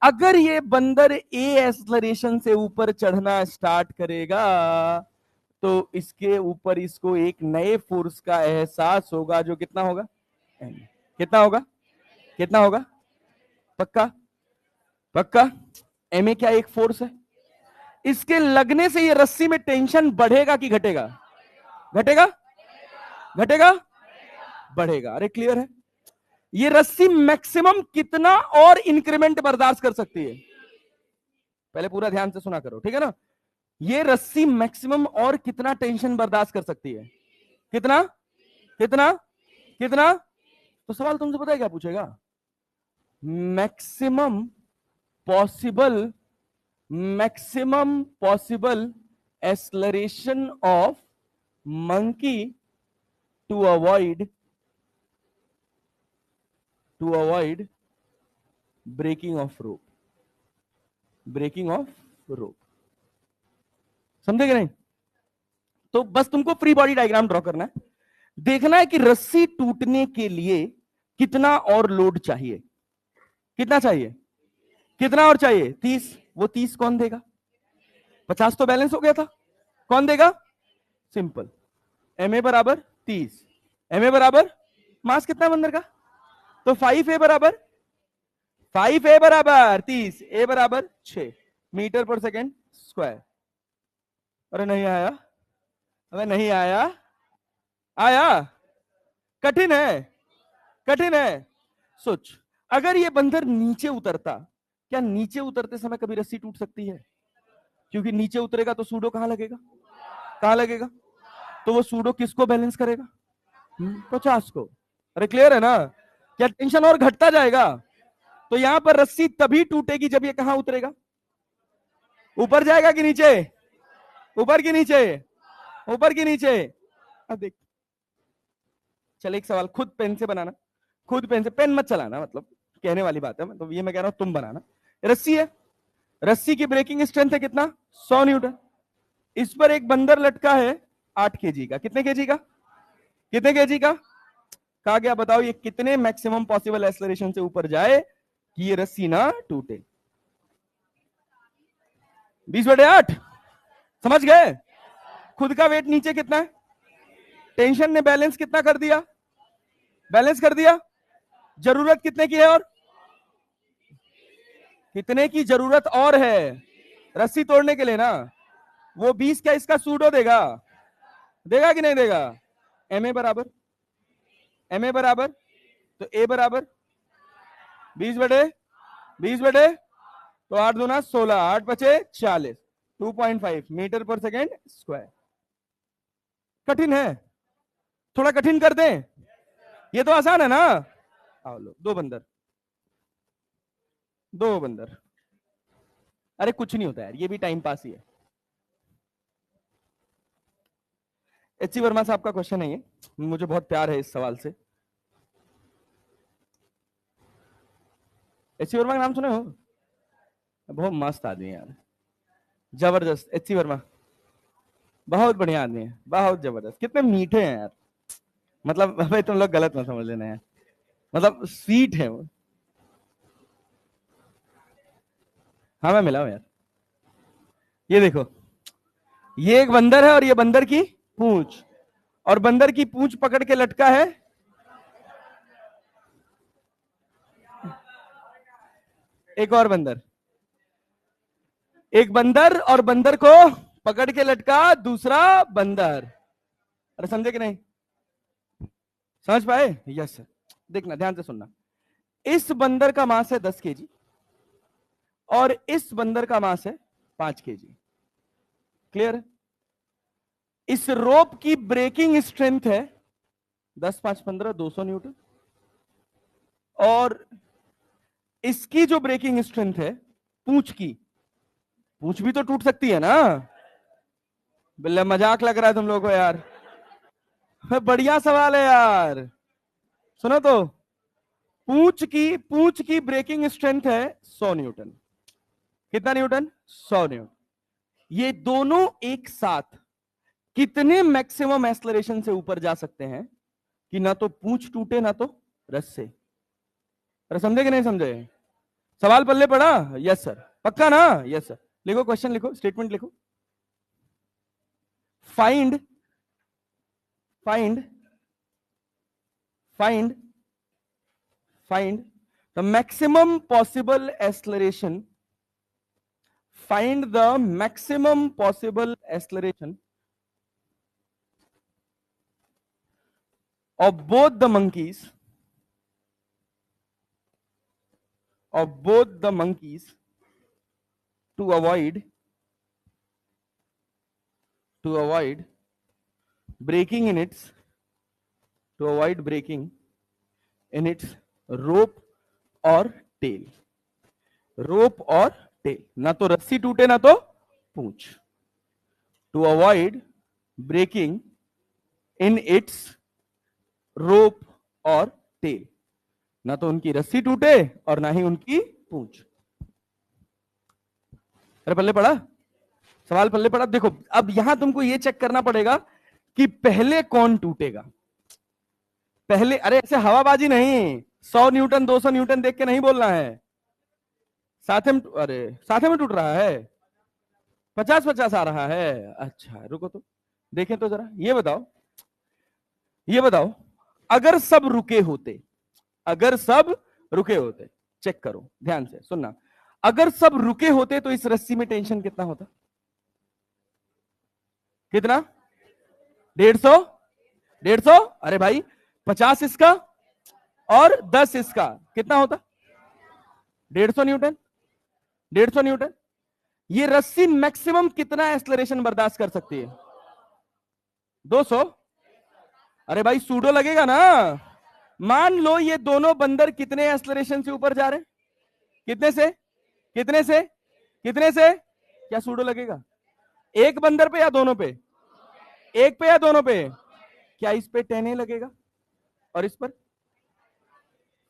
अगर ये बंदर ए एक्सलरेशन से ऊपर चढ़ना स्टार्ट करेगा तो इसके ऊपर इसको एक नए फोर्स का एहसास होगा, जो कितना होगा, कितना होगा, कितना होगा, पक्का, पक्का। एम ए क्या एक फोर्स है? इसके लगने से ये रस्सी में टेंशन बढ़ेगा कि घटेगा? घटेगा, घटेगा, बढ़ेगा। अरे क्लियर है? ये रस्सी मैक्सिमम कितना और इंक्रीमेंट बर्दाश्त कर सकती है? पहले पूरा ध्यान से सुना करो, ठीक है ना? ये रस्सी मैक्सिमम और कितना टेंशन बर्दाश्त कर सकती है? कितना, कितना, कितना? तो सवाल तुमसे पता है क्या पूछेगा? Maximum possible, maximum possible acceleration of monkey to avoid breaking of rope, breaking of rope. समझे कि नहीं? तो बस तुमको फ्री बॉडी डायग्राम ड्रॉ करना है, देखना है कि रस्सी टूटने के लिए कितना और लोड चाहिए, कितना चाहिए, कितना और चाहिए? 30। वो 30 कौन देगा? 50 तो बैलेंस हो गया था, कौन देगा? सिंपल, एम ए बराबर 30, एम ए बराबर मास कितना बंदर का, तो 5 ए बराबर 5 ए बराबर 30, ए बराबर 6 मीटर पर सेकेंड स्क्वायर। अरे नहीं आया, अरे नहीं आया, आया? कठिन है, कठिन है। सोच, अगर ये बंदर नीचे उतरता, क्या नीचे उतरते समय कभी रस्सी टूट सकती है? क्योंकि नीचे उतरेगा तो सूडो कहां लगेगा, कहां लगेगा? तो वो सूडो किसको बैलेंस करेगा? 50 को। अरे क्लियर है ना? क्या टेंशन और घटता जाएगा? तो यहां पर रस्सी तभी टूटेगी जब ये कहां उतरेगा, ऊपर जाएगा कि नीचे, ऊपर की नीचे, ऊपर की नीचे। अब देख, चल एक सवाल खुद पेन से बनाना, खुद पेन से, पेन मत चलाना, मतलब कहने वाली बात है, मतलब ये मैं कह रहा हूं तुम बनाना। रस्सी है, रस्सी की ब्रेकिंग स्ट्रेंथ है कितना, 100 न्यूटन। इस पर एक बंदर लटका है 8 केजी का, कितने केजी का, कितने केजी का? कहा गया, बताओ ये कितने मैक्सिमम पॉसिबल एक्सेलरेशन से ऊपर जाए कि ये रस्सी ना टूटे? 20/8। समझ गए? खुद का वेट नीचे कितना है, टेंशन ने बैलेंस कितना कर दिया, बैलेंस कर दिया। जरूरत कितने की है और कितने की जरूरत और है रस्सी तोड़ने के लिए ना? वो 20 का इसका सूडो देगा, देगा कि नहीं देगा? एम ए बराबर, एम ए बराबर, तो ए बराबर 20/20 तो 8 दूना 16, 8 बचे 40, 2.5 मीटर पर सेकेंड स्क्वायर। कठिन है, थोड़ा कठिन कर दें? ये तो आसान है ना? आओ लो, दो बंदर, दो बंदर। अरे कुछ नहीं होता यार, ये भी टाइम पास ही है। एच वर्मा साहब का क्वेश्चन है ये, मुझे बहुत प्यार है इस सवाल से। एच वर्मा का नाम सुने हो? बहुत मस्त आदमी है यार, जबरदस्त। एच वर्मा बहुत बढ़िया आदमी है, बहुत जबरदस्त। कितने मीठे हैं यार, मतलब भाई तुम लोग गलत मत समझ लेना यार, मतलब स्वीट है वो। हाँ मैं मिला हूं यार। ये देखो, ये एक बंदर है और ये बंदर की पूंछ, और बंदर की पूंछ पकड़ के लटका है एक और बंदर, एक बंदर और बंदर को पकड़ के लटका दूसरा बंदर। अरे समझे कि नहीं, समझ पाए? Yes sir. देखना ध्यान से सुनना, इस बंदर का मास है 10 केजी और इस बंदर का मास है 5 केजी। क्लियर? इस रोप की ब्रेकिंग स्ट्रेंथ है 10 5 15 200 न्यूटन, और इसकी जो ब्रेकिंग स्ट्रेंथ है पूंछ की, पूंछ भी तो टूट सकती है ना? बिल्ले मजाक लग रहा है तुम लोगों को यार, बढ़िया सवाल है यार। सुनो तो, पूंछ की ब्रेकिंग स्ट्रेंथ है 100 न्यूटन। कितना न्यूटन? 100 न्यूटन। ये दोनों एक साथ कितने मैक्सिमम एक्सेलरेशन से ऊपर जा सकते हैं कि ना तो पूंछ टूटे ना तो रस्से? अरे समझे कि नहीं समझे? सवाल पल्ले पड़ा? यस सर, पक्का ना? Yes sir. लिखो क्वेश्चन, लिखो स्टेटमेंट लिखो। Find find find find the maximum possible acceleration, find the maximum possible acceleration of both the monkeys to avoid breaking in its rope or tail। Rope और टेल, ना तो रस्सी टूटे ना तो पूंछ। To avoid breaking in its rope और टेल, ना तो उनकी रस्सी टूटे और ना ही उनकी पूंछ। अरे पल्ले पड़ा? सवाल पल्ले पड़ा? देखो अब यहां तुमको ये चेक करना पड़ेगा कि पहले कौन टूटेगा। पहले, अरे ऐसे हवाबाजी नहीं, 100 न्यूटन 200 न्यूटन देख के नहीं बोलना है। साथे में, अरे साथे में टूट रहा है, 50-50 आ रहा है। अच्छा रुको तो देखें तो जरा, ये बताओ अगर सब रुके होते, चेक करो ध्यान से सुनना, अगर सब रुके होते तो इस रस्सी में टेंशन कितना होता? कितना? 150? अरे भाई 50 इसका और 10 इसका, कितना होता? 150 न्यूटन। 150 न्यूटन। ये रस्सी मैक्सिमम कितना एक्सेलरेशन बर्दाश्त कर सकती है? 200। अरे भाई सूडो लगेगा ना। मान लो ये दोनों बंदर कितने एक्सेलरेशन से ऊपर जा रहे हैं? कितने से? क्या सूडो लगेगा? एक बंदर पे या दोनों पे? एक पे या दोनों पे? क्या इस पे 10A लगेगा और इस पर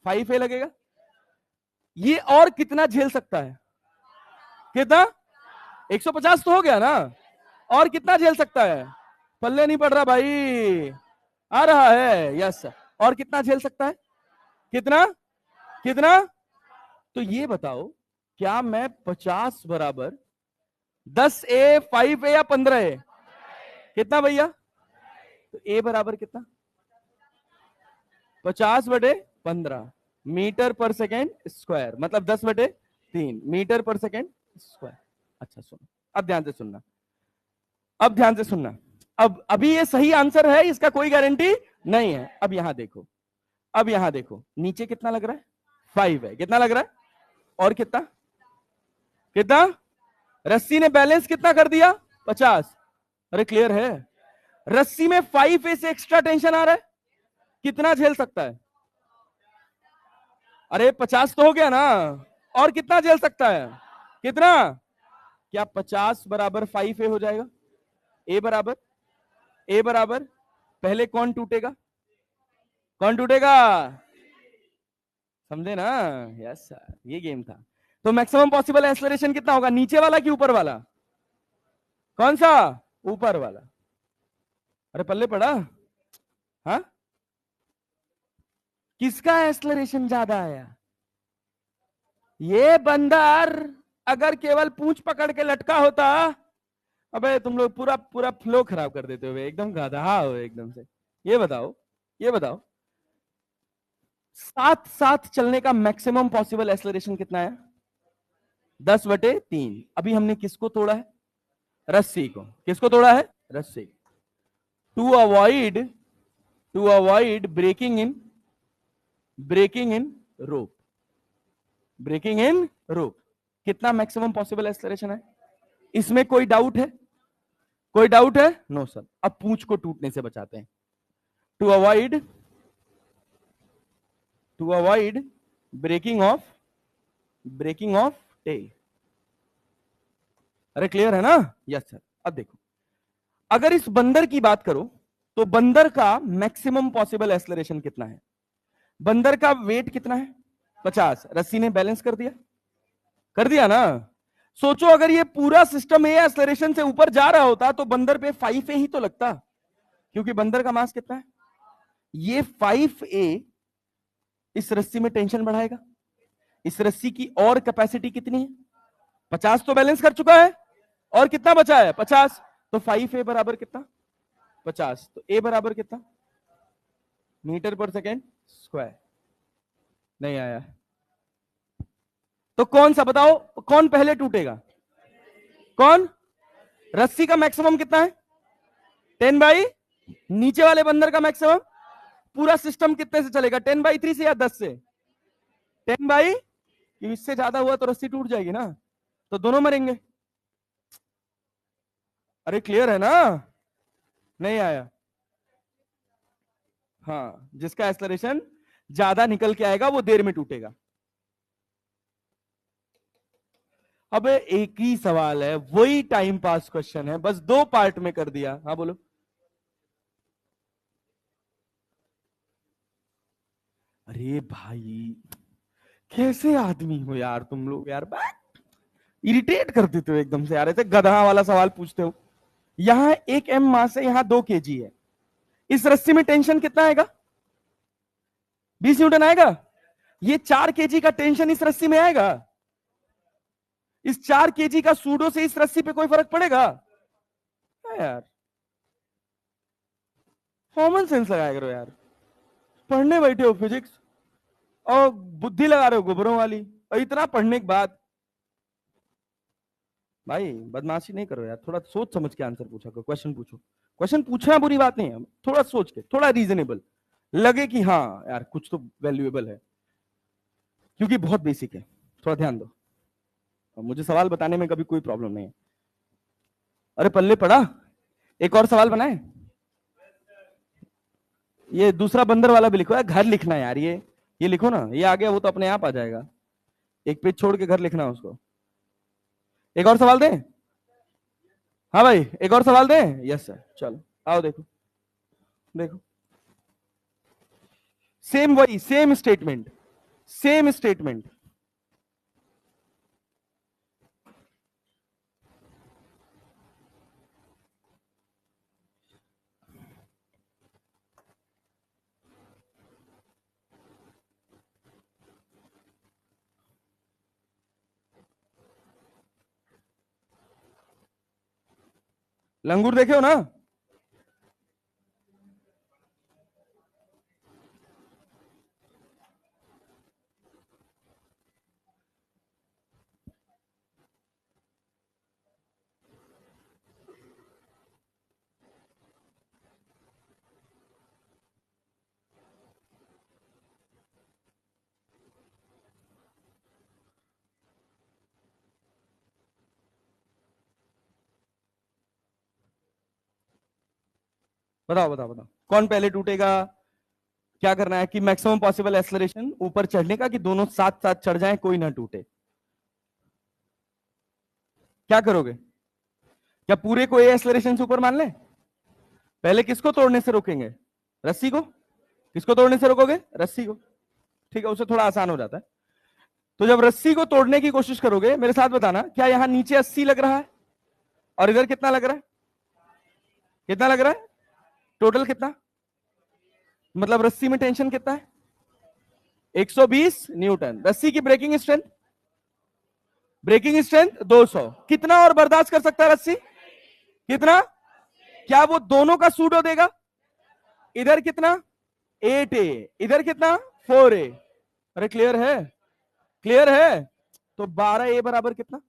5A लगेगा? ये और कितना झेल सकता है? कितना? 150 तो हो गया ना, और कितना झेल सकता है? पल्ले नहीं पड़ रहा भाई, आ रहा है। यस, और कितना झेल सकता है? कितना? तो ये बताओ, क्या मैं 50 बराबर 10A 5A या 15A? कितना भैया? तो A बराबर कितना? 50/15 मीटर पर सेकेंड स्क्वायर, मतलब 10/3 मीटर पर सेकेंड स्क्वायर। अच्छा सुनो, अब ध्यान से सुनना, अब अभी ये सही आंसर है, इसका कोई गारंटी नहीं है। अब यहां देखो, नीचे कितना लग रहा है? 5 है। कितना लग रहा है? और कितना? रस्सी ने बैलेंस कितना कर दिया? 50। अरे क्लियर है? रस्सी में 5A से एक्स्ट्रा टेंशन आ रहा है, कितना झेल सकता है? अरे 50 तो हो गया ना, और कितना झेल सकता है? कितना? क्या 50 बराबर 5A हो जाएगा? ए बराबर पहले कौन टूटेगा? समझे ना? यस सर, ये गेम था। तो मैक्सिमम पॉसिबल एक्सेलरेशन कितना होगा? नीचे वाला कि ऊपर वाला? कौन सा? ऊपर वाला। अरे पल्ले पड़ा? हाँ, किसका एक्सेलरेशन ज्यादा आया? ये बंदर अगर केवल पूंछ पकड़ के लटका होता, अबे तुम लोग पूरा फ्लो खराब कर देते हो, एकदम गाधा हो एकदम से। ये बताओ साथ चलने का मैक्सिमम पॉसिबल एक्सेलरेशन कितना है? 10/3। अभी हमने किसको तोड़ा है? रस्सी को। किसको तोड़ा है? रस्सी। To avoid breaking in rope. कितना मैक्सिमम पॉसिबल एक्सेलरेशन है? इसमें कोई डाउट है? No sir. अब पूंछ को टूटने से बचाते हैं। To avoid breaking of tail. अरे क्लियर है ना? Yes sir. अब देखो, अगर इस बंदर की बात करो तो बंदर का मैक्सिमम पॉसिबल एक्सेलरेशन कितना है? बंदर का वेट कितना है? 50। रस्सी ने बैलेंस कर दिया ना। सोचो अगर ये पूरा सिस्टम ए एक्सेलरेशन से ऊपर जा रहा होता तो बंदर पे 5A ही तो लगता, क्योंकि बंदर का मास कितना है? ये 5A इस रस्सी में टेंशन बढ़ाएगा। इस रस्सी की और कैपेसिटी कितनी है? 50 तो बैलेंस कर चुका है, और कितना बचा है? 50। तो 5A बराबर कितना? 50। तो A बराबर कितना? मीटर पर सेकेंड स्क्वायर। नहीं आया। तो कौन सा बताओ, कौन पहले टूटेगा? कौन? रस्सी का मैक्सिमम कितना है? 10/, नीचे वाले बंदर का मैक्सिमम? पूरा सिस्टम कितने से चलेगा? 10/3 से या 10 से? 10/, इससे ज्यादा हुआ तो रस्सी टूट जाएगी ना, तो दोनों मरेंगे। अरे क्लियर है ना? नहीं आया। हाँ, जिसका एक्सेलरेशन ज्यादा निकल के आएगा वो देर में टूटेगा। अब एक ही सवाल है, वही टाइम पास क्वेश्चन है, बस 2 पार्ट में कर दिया। हाँ बोलो। अरे भाई कैसे आदमी हो यार तुम लोग यार, इरिटेट कर देते हो एकदम से यार, ऐसे गधा वाला सवाल पूछते हो। यहां 1 m मास है, यहां 2 kg है। इस रस्सी में टेंशन कितना आएगा? 20 न्यूटन आएगा। ये 4 kg का टेंशन इस रस्सी में आएगा? इस 4 kg का सूडो से इस रस्सी पे कोई फर्क पड़ेगा? यार कॉमन सेंस लगाया करो यार, पढ़ने बैठे हो फिजिक्स और बुद्धि लगा रहे हो गोबरों वाली, और इतना पढ़ने के बाद। भाई बदमाशी नहीं करो यार, थोड़ा सोच समझ के आंसर पूछा करो, क्वेश्चन पूछो। क्वेश्चन पूछना बुरी बात नहीं है, थोड़ा सोच के, थोड़ा रीजनेबल लगे कि हाँ यार कुछ तो वैल्यूएबल है, क्योंकि बहुत बेसिक है। थोड़ा ध्यान दो, मुझे सवाल बताने में कभी कोई प्रॉब्लम नहीं है। अरे पल्ले पड़ा, एक और सवाल बनाए। ये दूसरा बंदर वाला भी लिखो यार, घर लिखना है यार, ये लिखो ना, ये आ गया वो तो अपने आप आ जाएगा। एक पेज छोड़ के घर लिखना उसको। एक और सवाल दें? हाँ भाई एक और सवाल दें? यस सर, चलो आओ देखो। देखो सेम, वही सेम स्टेटमेंट, सेम स्टेटमेंट। लंगूर देखे हो ना? बताओ बताओ बताओ, कौन पहले टूटेगा? क्या करना है कि मैक्सिमम पॉसिबल एक्सेलरेशन ऊपर चढ़ने का, कि दोनों साथ साथ चढ़ जाएं, कोई ना टूटे। क्या करोगे? क्या पूरे को ए एक्सेलरेशन से ऊपर मान ले? पहले किसको तोड़ने से रोकेंगे? रस्सी को। किसको तोड़ने से रोकोगे? रस्सी को। ठीक है, उससे थोड़ा आसान हो जाता है। तो जब रस्सी को तोड़ने की कोशिश करोगे, मेरे साथ बताना, क्या यहां नीचे 80 लग रहा है और इधर कितना लग रहा है? कितना लग रहा है? टोटल कितना? मतलब रस्सी में टेंशन कितना है? 120 न्यूटन। रस्सी की ब्रेकिंग स्ट्रेंथ? Breaking strength 200। कितना और बर्दाश्त कर सकता है रस्सी? कितना? क्या वो दोनों का सूडो देगा? इधर कितना? 8A, इधर कितना? 4A। अरे क्लियर है? क्लियर है? तो 12A बराबर कितना?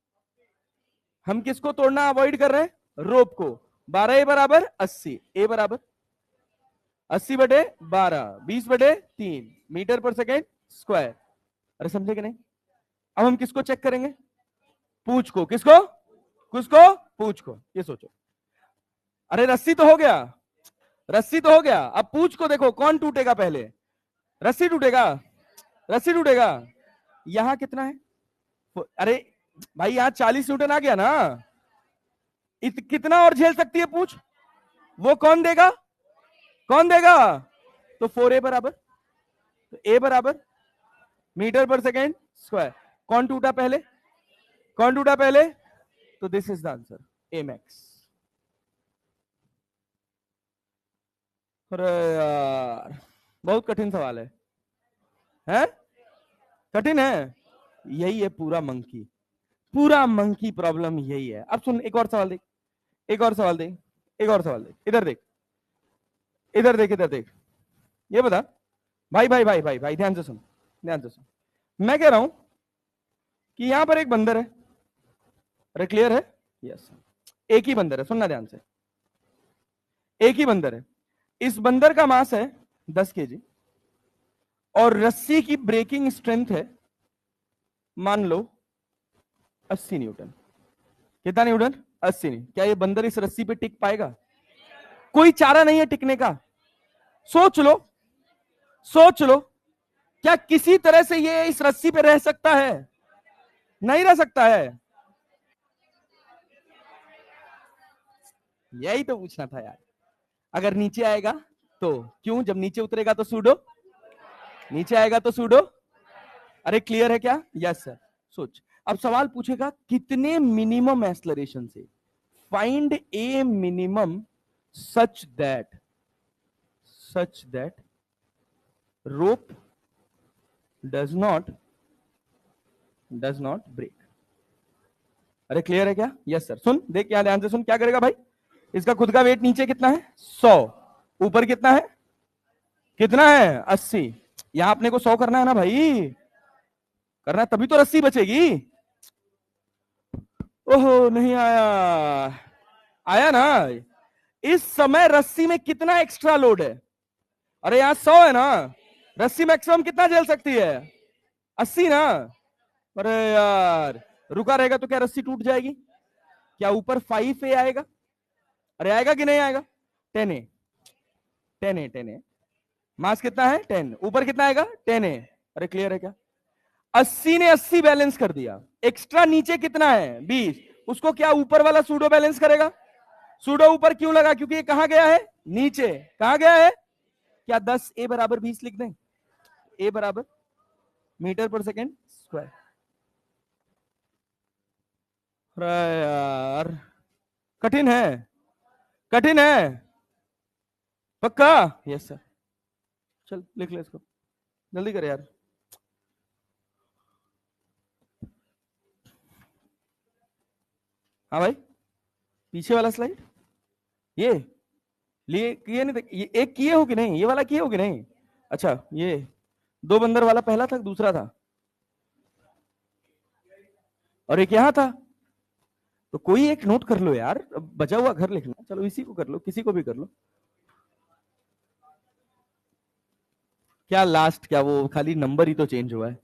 हम किसको तोड़ना अवॉइड कर रहे हैं? रोप को। 12A बराबर 80। ए बराबर 80/12, 20/3 मीटर पर सेकेंड स्क्वायर। अरे समझे कि नहीं? अब हम किसको चेक करेंगे? पूछ को। किसको? किसको? पूछ को। ये सोचो। अरे रस्सी तो हो गया, रस्सी तो हो गया, अब पूछ को देखो, कौन टूटेगा पहले? रस्सी टूटेगा? रस्सी टूटेगा। यहां कितना है? अरे भाई यहां 40 न्यूटन आ गया ना, कितना और झेल सकती है पूछ? वो कौन देगा? कौन देगा? तो 4A बराबर, तो ए बराबर मीटर पर सेकेंड स्क्वायर। कौन टूटा पहले? कौन टूटा पहले? तो this is the answer, A max. अरे यार बहुत कठिन सवाल है। है? कठिन है? यही है पूरा मंकी प्रॉब्लम यही है। अब सुन, एक और सवाल देख, एक और सवाल देख, एक और सवाल देख, इधर देख, इधर देख, इधर देख। ये बता भाई भाई भाई भाई भाई, ध्यान से सुन, ध्यान से सुन। मैं कह रहा हूं कि यहां पर एक बंदर है। अरे क्लियर है? यस। एक ही बंदर है, सुनना ध्यान से। एक ही बंदर है। इस बंदर का मास है 10 केजी और रस्सी की ब्रेकिंग स्ट्रेंथ है मान लो 80 न्यूटन। कितना न्यूटन? 80 नहीं। क्या ये बंदर इस रस्सी पे टिक पाएगा? कोई चारा नहीं है टिकने का। सोच लो, सोच लो, क्या किसी तरह से ये इस रस्सी पे रह सकता है? नहीं रह सकता है। यही तो पूछना था यार। अगर नीचे आएगा तो क्यों, जब नीचे उतरेगा तो सूडो, नीचे आएगा तो सूडो। अरे क्लियर है क्या? Yes sir. सोच, अब सवाल पूछेगा कितने मिनिमम एक्सलरेशन से, find A minimum such that rope does not break. अरे क्लियर है क्या? Yes sir. सुन, देख क्या, ध्यान से सुन, क्या करेगा भाई। इसका खुद का वेट नीचे कितना है? 100। ऊपर कितना है? कितना है? 80। यहां अपने को 100 करना है ना भाई, करना है, तभी तो रस्सी बचेगी। ओहो, नहीं आया। आया ना? इस समय रस्सी में कितना एक्स्ट्रा लोड है? अरे यहां 100 है ना, रस्सी मैक्सिमम कितना झेल सकती है? 80 ना। अरे यार, रुका रहेगा तो क्या रस्सी टूट जाएगी? क्या ऊपर 5A आएगा? अरे आएगा कि नहीं आएगा? 10A, 10A, 10A। मास कितना है? 10। ऊपर कितना आएगा? 10A। अरे क्लियर है क्या? 80 ने 80 बैलेंस कर दिया, एक्स्ट्रा नीचे कितना है? 20। उसको क्या ऊपर वाला सूडो बैलेंस करेगा? सूडो ऊपर क्यों लगा? क्योंकि ये कहां गया है? नीचे। कहां गया है? क्या 10A बराबर 20 लिख दें? ए बराबर मीटर पर सेकेंड स्क्वायर। यार कठिन है, कठिन है पक्का? Yes sir. चल लिख ले इसको, जल्दी कर यार। हाँ भाई, पीछे वाला स्लाइड ये लिए किए नहीं? ये एक किए हो कि नहीं? ये वाला किए हो कि नहीं? अच्छा, ये दो बंदर वाला पहला था, दूसरा था, और एक यहां था। तो कोई एक नोट कर लो यार, बचा हुआ घर लिखना। चलो इसी को कर लो, किसी को भी कर लो। क्या लास्ट, क्या वो खाली नंबर ही तो चेंज हुआ है।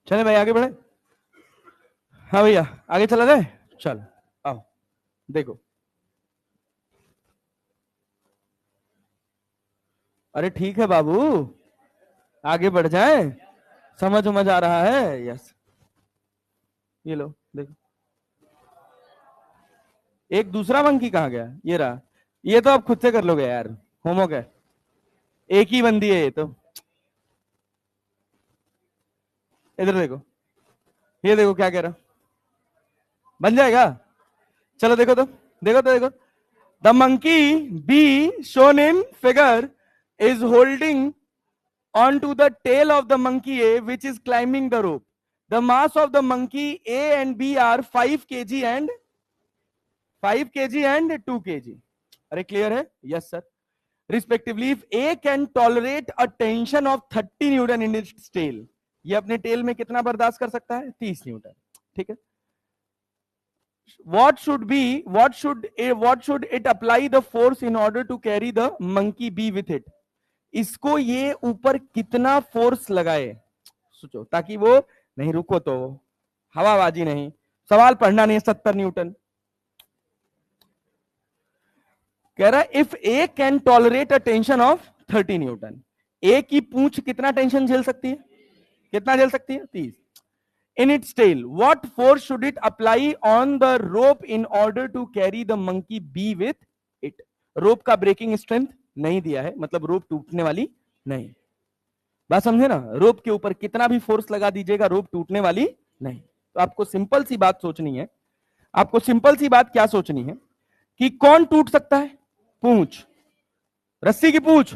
चले भाई आगे बढ़े। हाँ भैया, आगे चला जाए। चल आओ, देखो। अरे ठीक है बाबू, आगे बढ़ जाए, समझ समझ आ रहा है। यस, ये लो देखो। एक दूसरा मंकी कहाँ गया? ये रहा। ये तो आप खुद से कर लोगे यार, होमवर्क है। एक ही बंदी है ये तो। इधर देखो, ये देखो क्या कह रहा, बन जाएगा? चलो देखो तो, देखो तो देखो। The monkey be shown in figure is holding on to the tail of the monkey A, which is climbing the rope. The mass of the monkey A and B are 5 kg and 2 kg. अरे क्लियर है? Yes sir. Respectively if A can tolerate a tension of 30 newton in its tail, ये अपने टेल में कितना बर्दाश्त कर सकता है? 30 न्यूटन, ठीक है। what should it apply the force in order to carry the monkey bee with it? इसको ये ऊपर कितना फोर्स लगाए, सोचो, ताकि वो नहीं, रुको तो, हवाबाजी नहीं, सवाल पढ़ना नहीं, 70 न्यूटन कह रहा है। If A can tolerate a tension of 30 Newton, A की पूंछ कितना टेंशन झेल सकती है? कितना झेल सकती है? 30। in its tail, what force should it apply on the rope in order to carry the monkey bee with it? रोप का ब्रेकिंग स्ट्रेंथ नहीं दिया है, मतलब रोप टूटने वाली नहीं, बात समझे ना? रोप के ऊपर कितना भी फोर्स लगा दीजिएगा, रोप टूटने वाली नहीं। तो आपको सिंपल सी बात सोचनी है, आपको सिंपल सी बात क्या सोचनी है कि कौन टूट सकता है? पूंछ, रस्सी की पूंछ।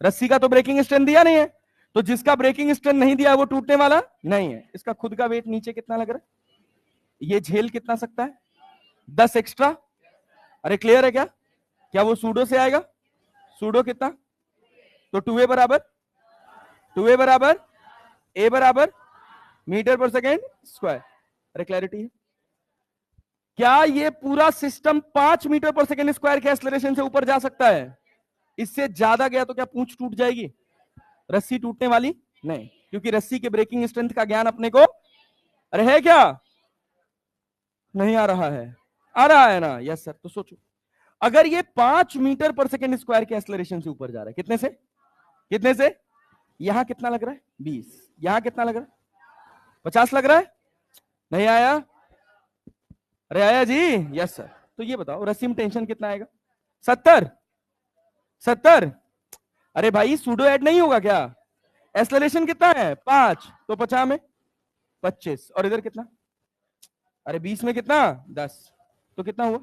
रस्सी का तो ब्रेकिंग स्ट्रेंथ दिया नहीं है, तो जिसका ब्रेकिंग स्ट्रेंथ नहीं दिया वो टूटने वाला नहीं है। इसका खुद का वेट नीचे कितना लग रहा है? ये झेल कितना सकता है? 10 एक्स्ट्रा। अरे क्लियर है क्या? क्या वो सूडो से आएगा? सूडो कितना? तो 2a बराबर, 2a बराबर a बराबर मीटर पर सेकेंड स्क्वायर। अरे क्लैरिटी है? क्या ये पूरा सिस्टम 5 मीटर पर सेकेंड स्क्वायर के एक्सेलरेशन से ऊपर जा सकता है? इससे ज्यादा गया तो क्या पूंछ टूट जाएगी? रस्सी टूटने वाली नहीं, क्योंकि रस्सी के ब्रेकिंग स्ट्रेंथ का ज्ञान अपने को, अरे है क्या? नहीं आ रहा है? आ रहा है ना? Yes sir. तो सोचो, अगर ये 5 मीटर पर सेकेंड स्क्वायर के एक्सेलरेशन से ऊपर जा रहा है, कितने से? कितने से? यहां कितना लग रहा है? 20। यहां कितना लग रहा है? 50 लग रहा है? नहीं आया? अरे आया जी? Yes sir. तो ये बताओ रस्सी में टेंशन कितना आएगा? 70। 70। अरे भाई सूडो ऐड नहीं होगा क्या? एक्सेलरेशन कितना है? 5, तो 50 में 25, और इधर कितना? अरे 20 में कितना? 10, तो कितना हुआ?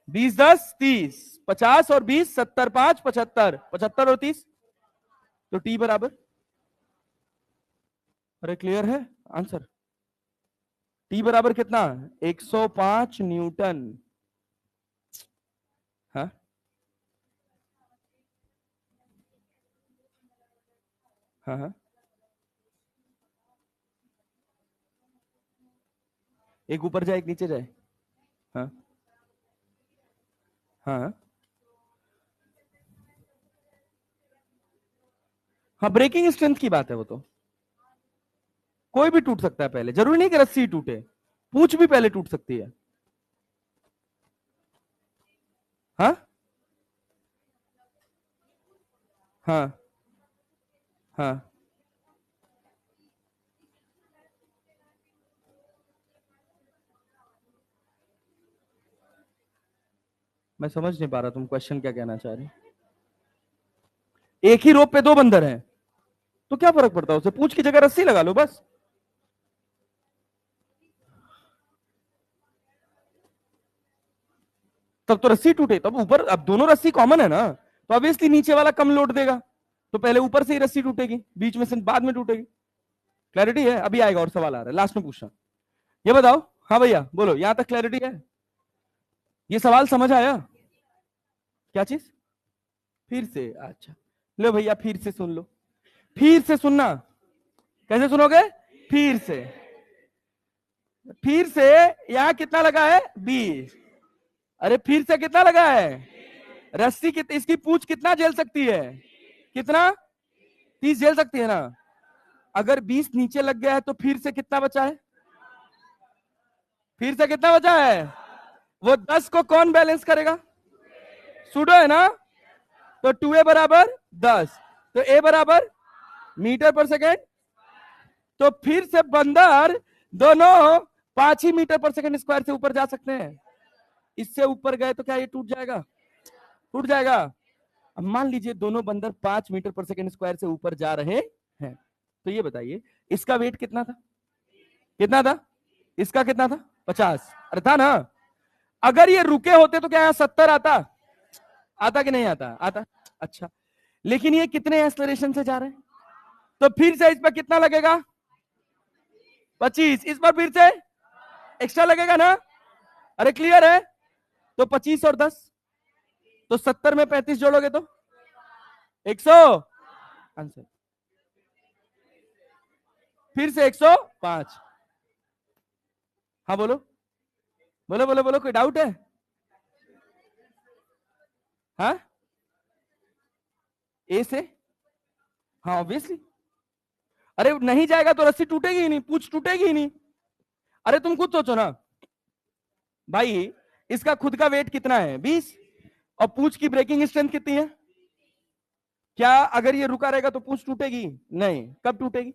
20 10 30, 50 और 20 70 5 75, 75 और 30, तो टी बराबर, अरे क्लियर है आंसर? टी बराबर कितना? 105 न्यूटन। हाँ हाँ हाँ, एक ऊपर जाए एक नीचे जाए। हाँ हाँ हाँ, ब्रेकिंग स्ट्रेंथ की बात है वो तो। कोई भी टूट सकता है पहले, जरूरी नहीं कि रस्सी टूटे, पूंछ भी पहले टूट सकती है। हाँ हाँ हाँ, मैं समझ नहीं पा रहा तुम क्वेश्चन क्या कहना चाह रहे हो। एक ही रोप पे 2 बंदर हैं, तो क्या फर्क पड़ता है? उसे पूंछ की जगह रस्सी लगा लो बस। तब तो रस्सी टूटे, तब ऊपर, अब दोनों रस्सी कॉमन है ना, तो ऑब्वियसली नीचे वाला कम लोड देगा, तो पहले ऊपर से ही रस्सी टूटेगी, बीच में से बाद में टूटेगी। क्लैरिटी है? अभी आएगा और सवाल आ रहा है, लास्ट में पूछना। ये बताओ, हाँ भैया बोलो, यहां तक क्लैरिटी है? ये सवाल समझ आया? क्या चीज? फिर से? अच्छा, लो भैया फिर से सुन लो, फिर से सुनना। कैसे सुनोगे? फिर से। फिर से यहां कितना लगा है? 20। अरे फिर से कितना लगा है? रस्सी इसकी पूंछ कितना झेल सकती है? कितना? 30 झेल सकती है ना? अगर 20 नीचे लग गया है तो फिर से कितना बचा है? फिर से कितना बचा है? वो 10 को कौन बैलेंस करेगा? सूडो है ना? तो 2a बराबर 10, तो a बराबर मीटर पर सेकेंड, तो फिर से बंदर दोनों 5 ही मीटर पर सेकेंड स्क्वायर से ऊपर जा सकते हैं। इससे ऊपर गए तो क्या ये टूट जाएगा? टूट जाएगा। अब मान लीजिए दोनों बंदर 5 मीटर पर सेकेंड स्क्वायर से ऊपर जा रहे हैं, तो ये बताइए इसका वेट कितना था? कितना था? इसका कितना था? 50। अरे था ना? अगर ये रुके होते तो क्या यहाँ 70 आता? आता कि नहीं आता? आता। अच्छा, लेकिन ये कितने एक्सेलरेशन से जा रहे हैं, तो फिर से इस पर कितना लगेगा? 25। इस पर फिर से एक्स्ट्रा लगेगा ना? अरे क्लियर है? तो 25 और 10, तो 70 में 35 जोड़ोगे तो 100। आंसर फिर से 105। हाँ बोलो बोलो बोलो बोलो, कोई डाउट है? हाँ ए से, हाँ ऑब्वियसली। अरे नहीं जाएगा तो रस्सी टूटेगी ही नहीं, पूंछ टूटेगी ही नहीं। अरे तुम खुद सोचो ना भाई, इसका खुद का वेट कितना है 20, और पूंछ की ब्रेकिंग स्ट्रेंथ कितनी है? क्या अगर ये रुका रहेगा तो पूंछ टूटेगी? नहीं, कब टूटेगी?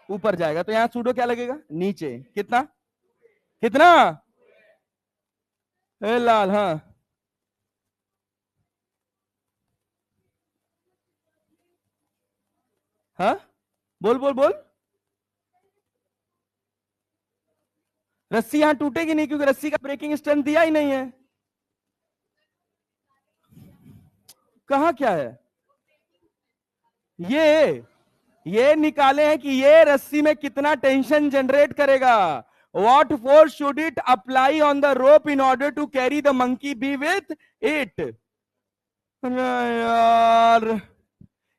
ऊपर जाएगा। तो यहां सूडो क्या लगेगा? नीचे। कितना कितना? ए लाल, हाँ हाँ बोल बोल बोल। रस्सी यहां टूटेगी नहीं, क्योंकि रस्सी का ब्रेकिंग स्ट्रेंथ दिया ही नहीं है। कहा क्या है? ये निकाले हैं कि ये रस्सी में कितना टेंशन जनरेट करेगा। What force should it apply on the rope in order to carry the monkey bee with it? यार,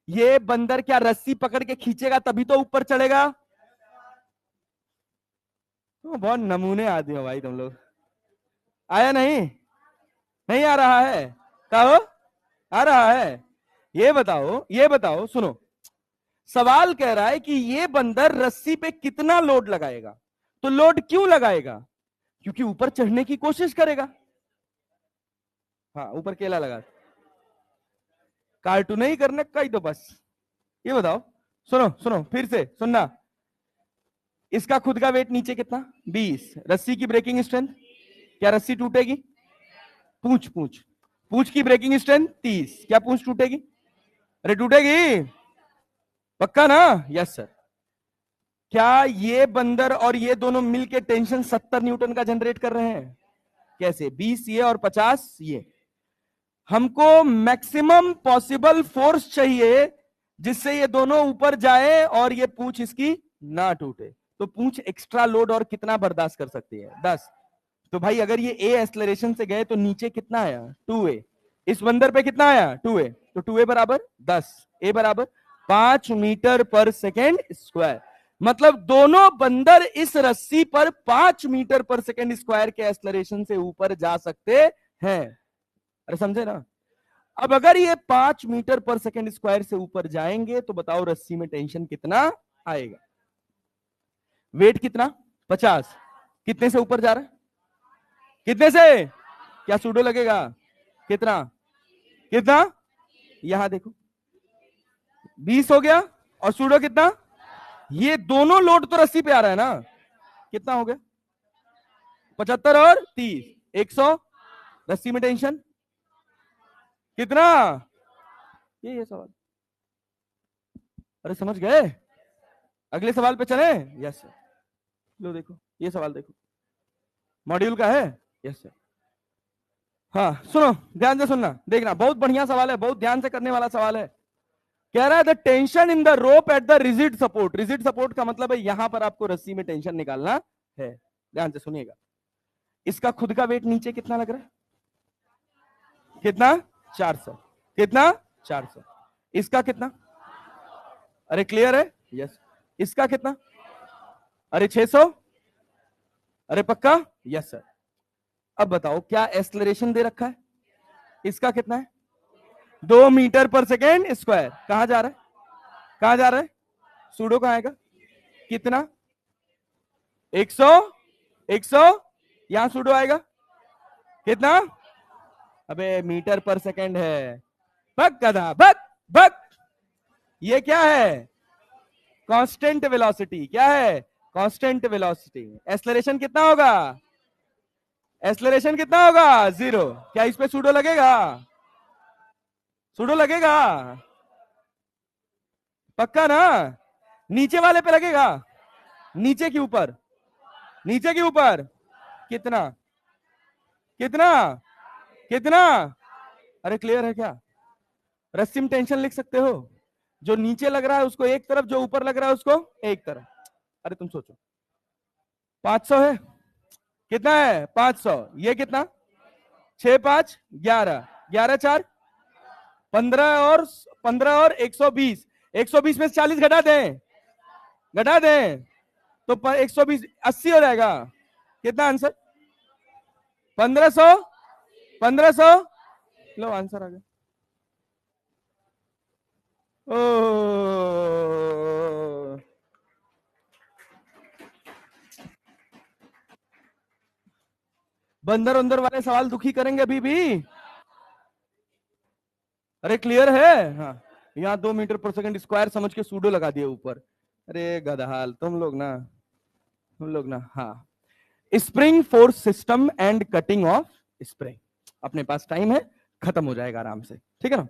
ये बंदर क्या रस्सी पकड़ के खींचेगा तभी तो ऊपर चढ़ेगा? तो बहुत नमूने आदमी हो भाई तुम लोग। आया नहीं? नहीं आ रहा है? कहो आ रहा है। ये बताओ सुनो, सवाल कह रहा है कि ये बंदर रस्सी पे कितना लोड लगाएगा। तो लोड क्यों लगाएगा? क्योंकि ऊपर चढ़ने की कोशिश करेगा। हाँ ऊपर केला लगा, कार्टून ही करने का ही तो बस। ये बताओ, सुनो सुनो फिर से सुनना, इसका खुद का वेट नीचे कितना? 20। रस्सी की ब्रेकिंग स्ट्रेंथ, क्या रस्सी टूटेगी? पूंछ पूंछ पूंछ की ब्रेकिंग स्ट्रेंथ 30, क्या पूंछ टूटेगी? अरे टूटेगी पक्का ना? Yes sir. क्या ये बंदर और ये दोनों मिलके टेंशन 70 न्यूटन का जनरेट कर रहे हैं? कैसे? 20 ये और 50 ये। हमको मैक्सिमम पॉसिबल फोर्स चाहिए जिससे ये दोनों ऊपर जाए और ये पूंछ इसकी ना टूटे। तो पूंछ एक्स्ट्रा लोड और कितना बर्दाश्त कर सकती है? 10। तो भाई अगर ये ए एक्सलरेशन से गए तो नीचे कितना आया? 2a। इस बंदर पे कितना आया? 2a। तो 2a बराबर 10, ए बराबर 5 मीटर पर सेकेंड स्क्वायर। मतलब दोनों बंदर इस रस्सी पर 5 मीटर पर सेकेंड स्क्वायर के एक्सलरेशन से ऊपर जा सकते हैं। अरे समझे ना? अब अगर ये 5 मीटर पर सेकेंड स्क्वायर से ऊपर जाएंगे तो बताओ रस्सी में टेंशन कितना आएगा? वेट कितना? 50। कितने से ऊपर जा रहा है? कितने से? क्या सूडो लगेगा? कितना कितना? यहां देखो 20 हो गया, और सूडो कितना? ये दोनों लोड तो रस्सी पे आ रहा है ना। कितना हो गया? 75 और 30, 100। रस्सी में टेंशन कितना? ये सवाल। अरे समझ गए? अगले सवाल पे चले? Yes sir. लो देखो ये सवाल देखो, मॉड्यूल का है। Yes sir. हाँ सुनो, ध्यान से सुनना, देखना बहुत बढ़िया सवाल है, बहुत ध्यान से करने वाला सवाल है। कह रहा है the tension in the rope at the rigid support. Rigid support का मतलब है यहां पर आपको रस्सी में टेंशन निकालना है। ध्यान से सुनिएगा, इसका खुद का वेट नीचे कितना लग रहा है? कितना? 400। कितना? 400। इसका कितना? अरे क्लियर है? यस। इसका कितना? अरे 600। अरे पक्का? Yes sir. अब बताओ क्या एक्सलरेशन दे रखा है? इसका कितना है? 2 मीटर पर सेकेंड स्क्वायर। कहां जा रहा है? कहां जा रहा है? सूडो कहां आएगा? कितना? 100। 100 यहां सूडो आएगा कितना? अबे मीटर पर सेकेंड है। भग गधा भग भग। ये क्या है? Constant velocity. क्या है? Constant velocity. एक्सलरेशन कितना होगा? एक्सलरेशन कितना होगा? 0। क्या इस पे सूडो लगेगा? सूडो लगेगा पक्का ना? नीचे वाले पे लगेगा? नीचे के ऊपर? नीचे के ऊपर कितना? कितना? कितना? अरे क्लियर है क्या? रस्सी में टेंशन लिख सकते हो, जो नीचे लग रहा है उसको एक तरफ, जो ऊपर लग रहा है उसको एक तरफ। अरे तुम सोचो, 500 है। कितना है? 500। ये कितना? 6 5 11। 11 4 15 और 120, 120 में से 40 घटा दें, घटा दें तो 120 80 हो जाएगा। कितना आंसर? 1500, 1500। लो आंसर आ गया। ओ बंदर अंदर वाले सवाल दुखी करेंगे अभी भी। अरे क्लियर है? हाँ, यहाँ 2 मीटर पर सेकंड स्क्वायर समझ के सूडो लगा दिए ऊपर। अरे गदहाल तुम लोग ना, हम लोग ना। हाँ, spring force system and cutting of spring. अपने पास टाइम है, खत्म हो जाएगा आराम से, ठीक है ना?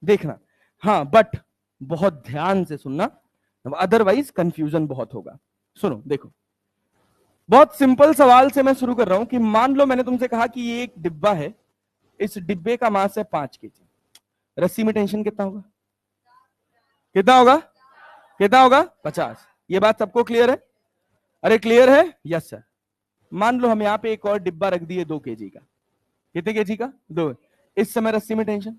देखना। हाँ बट बहुत ध्यान से सुनना, अदरवाइज कंफ्यूजन बहुत होगा। सुनो देखो, बहुत सिंपल सवाल से मैं शुरू कर रहा हूं कि मान लो मैंने तुमसे कहा कि ये एक डिब्बा है, इस डिब्बे का मास है 5 केजी, रस्सी में टेंशन कितना होगा? कितना होगा? कितना होगा? 50। ये बात सबको क्लियर है? अरे क्लियर है? Yes sir. मान लो हम यहां पे एक और डिब्बा रख दिए 2 केजी का। कितने केजी का? 2। इस समय रस्सी में टेंशन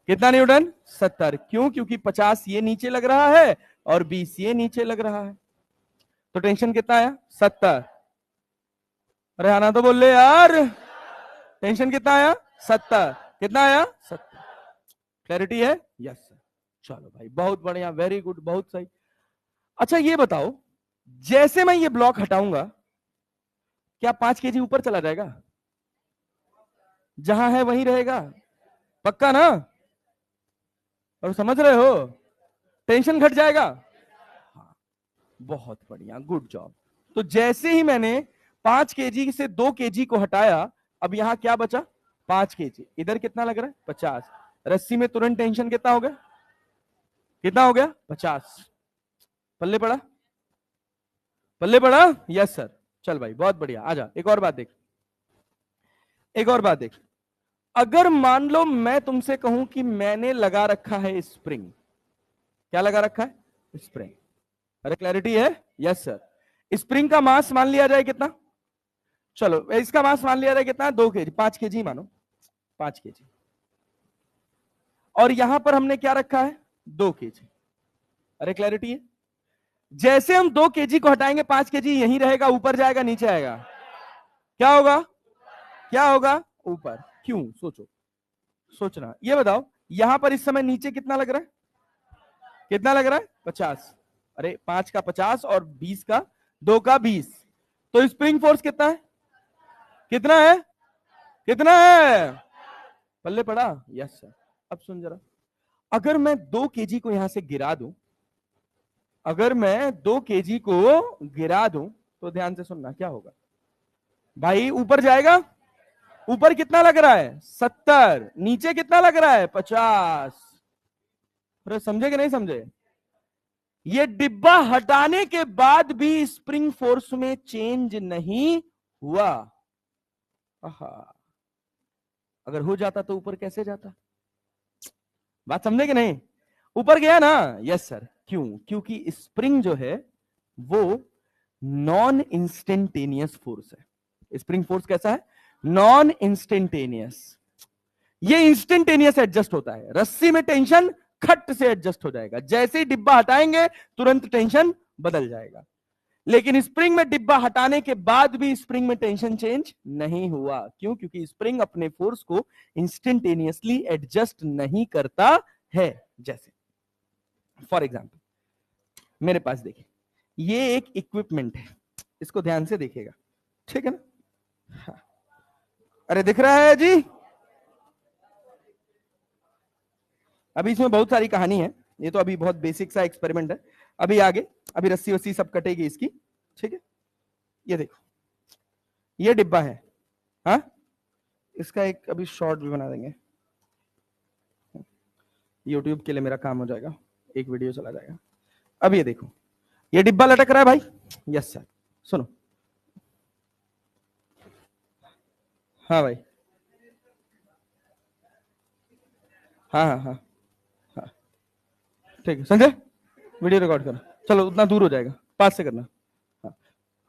कितना न्यूटन? 70। क्यों? क्योंकि 50 ये नीचे लग रहा है और 20 ये नीचे लग रहा है, तो टेंशन कितना आया? 70। अरे आना तो बोल ले यार, टेंशन कितना आया? 70। कितना आया? 70। क्लैरिटी है? Yes sir. चलो भाई बहुत बढ़िया, वेरी गुड, बहुत सही। अच्छा ये बताओ, जैसे मैं ये ब्लॉक हटाऊंगा, क्या 5 केजी ऊपर चला जाएगा? जहां है वहीं रहेगा? पक्का ना? और समझ रहे हो? टेंशन घट जाएगा? हाँ, बहुत बढ़िया, गुड जॉब। तो जैसे ही मैंने 5 केजी से 2 केजी को हटाया, अब यहां क्या बचा? 5 केजी। इधर कितना लग रहा है? 50। रस्सी में तुरंत टेंशन कितना हो गया? कितना हो गया? 50। पल्ले पड़ा? पल्ले पड़ा? Yes sir. चल भाई बहुत बढ़िया, आजा एक और बात देख, एक और बात देख। अगर मान लो मैं तुमसे कहूं कि मैंने लगा रखा है स्प्रिंग, क्या लगा रखा है? स्प्रिंग। अरे क्लैरिटी है? Yes sir. स्प्रिंग का मास मान लिया जाए कितना? चलो इसका मास मान लिया जाए कितना? 2 केजी, 5 केजी मानो, 5 केजी। और यहां पर हमने क्या रखा है? 2 केजी। अरे क्लैरिटी है? जैसे हम 2 केजी को हटाएंगे 5 केजी यहीं रहेगा, ऊपर जाएगा नीचे आएगा? क्या होगा? क्या होगा? ऊपर। क्यों? सोचो, सोचना। ये बताओ, यहां पर इस समय नीचे कितना लग रहा है? कितना लग रहा है? 50। अरे 5 का 50 और 20 का 2 का 20, तो स्प्रिंग फोर्स कितना है? कितना है? कितना है? पल्ले पड़ा? Yes sir. अब सुन जरा, अगर मैं 2 केजी को यहां से गिरा दूं, अगर मैं 2 केजी को गिरा दूं, तो ध्यान से सुनना क्या होगा भाई? ऊपर जाएगा? ऊपर कितना लग रहा है? 70। नीचे कितना लग रहा है? 50। अरे समझे कि नहीं समझे? ये डिब्बा हटाने के बाद भी स्प्रिंग फोर्स में चेंज नहीं हुआ। आहा, अगर हो जाता तो ऊपर कैसे जाता? बात समझे कि नहीं? ऊपर गया ना? Yes sir. क्यों? क्योंकि स्प्रिंग जो है वो नॉन इंस्टेंटेनियस फोर्स है। स्प्रिंग फोर्स कैसा है? Non instantaneous. ये इंस्टेंटेनियस एडजस्ट होता है। रस्सी में टेंशन खट से एडजस्ट हो जाएगा, जैसे ही डिब्बा हटाएंगे तुरंत टेंशन बदल जाएगा। लेकिन स्प्रिंग में डिब्बा हटाने के बाद भी स्प्रिंग में टेंशन चेंज नहीं हुआ। क्यों? क्योंकि स्प्रिंग अपने फोर्स को इंस्टेंटेनियसली एडजस्ट नहीं करता है। जैसे फॉर एग्जाम्पल मेरे पास देखिए, ये एक इक्विपमेंट है, इसको ध्यान से देखिएगा, ठीक है ना? हाँ। अरे दिख रहा है जी? अभी इसमें बहुत सारी कहानी है, ये तो अभी बहुत बेसिक सा एक्सपेरिमेंट है। अभी आगे, अभी रस्सी वस्सी सब कटेगी इसकी, ठीक है? ये देखो, ये डिब्बा है, हाँ? इसका एक अभी शॉर्ट भी बना देंगे, यूट्यूब के लिए मेरा काम हो जाएगा, एक वीडियो चला जाएगा। अब ये देखो, ये डिब्बा लटक रहा है भाई। Yes sir. सुनो, हाँ भाई, हाँ हाँ हाँ हाँ, ठीक है संजय, वीडियो रिकॉर्ड करना। चलो उतना दूर हो जाएगा, पास से करना। हाँ,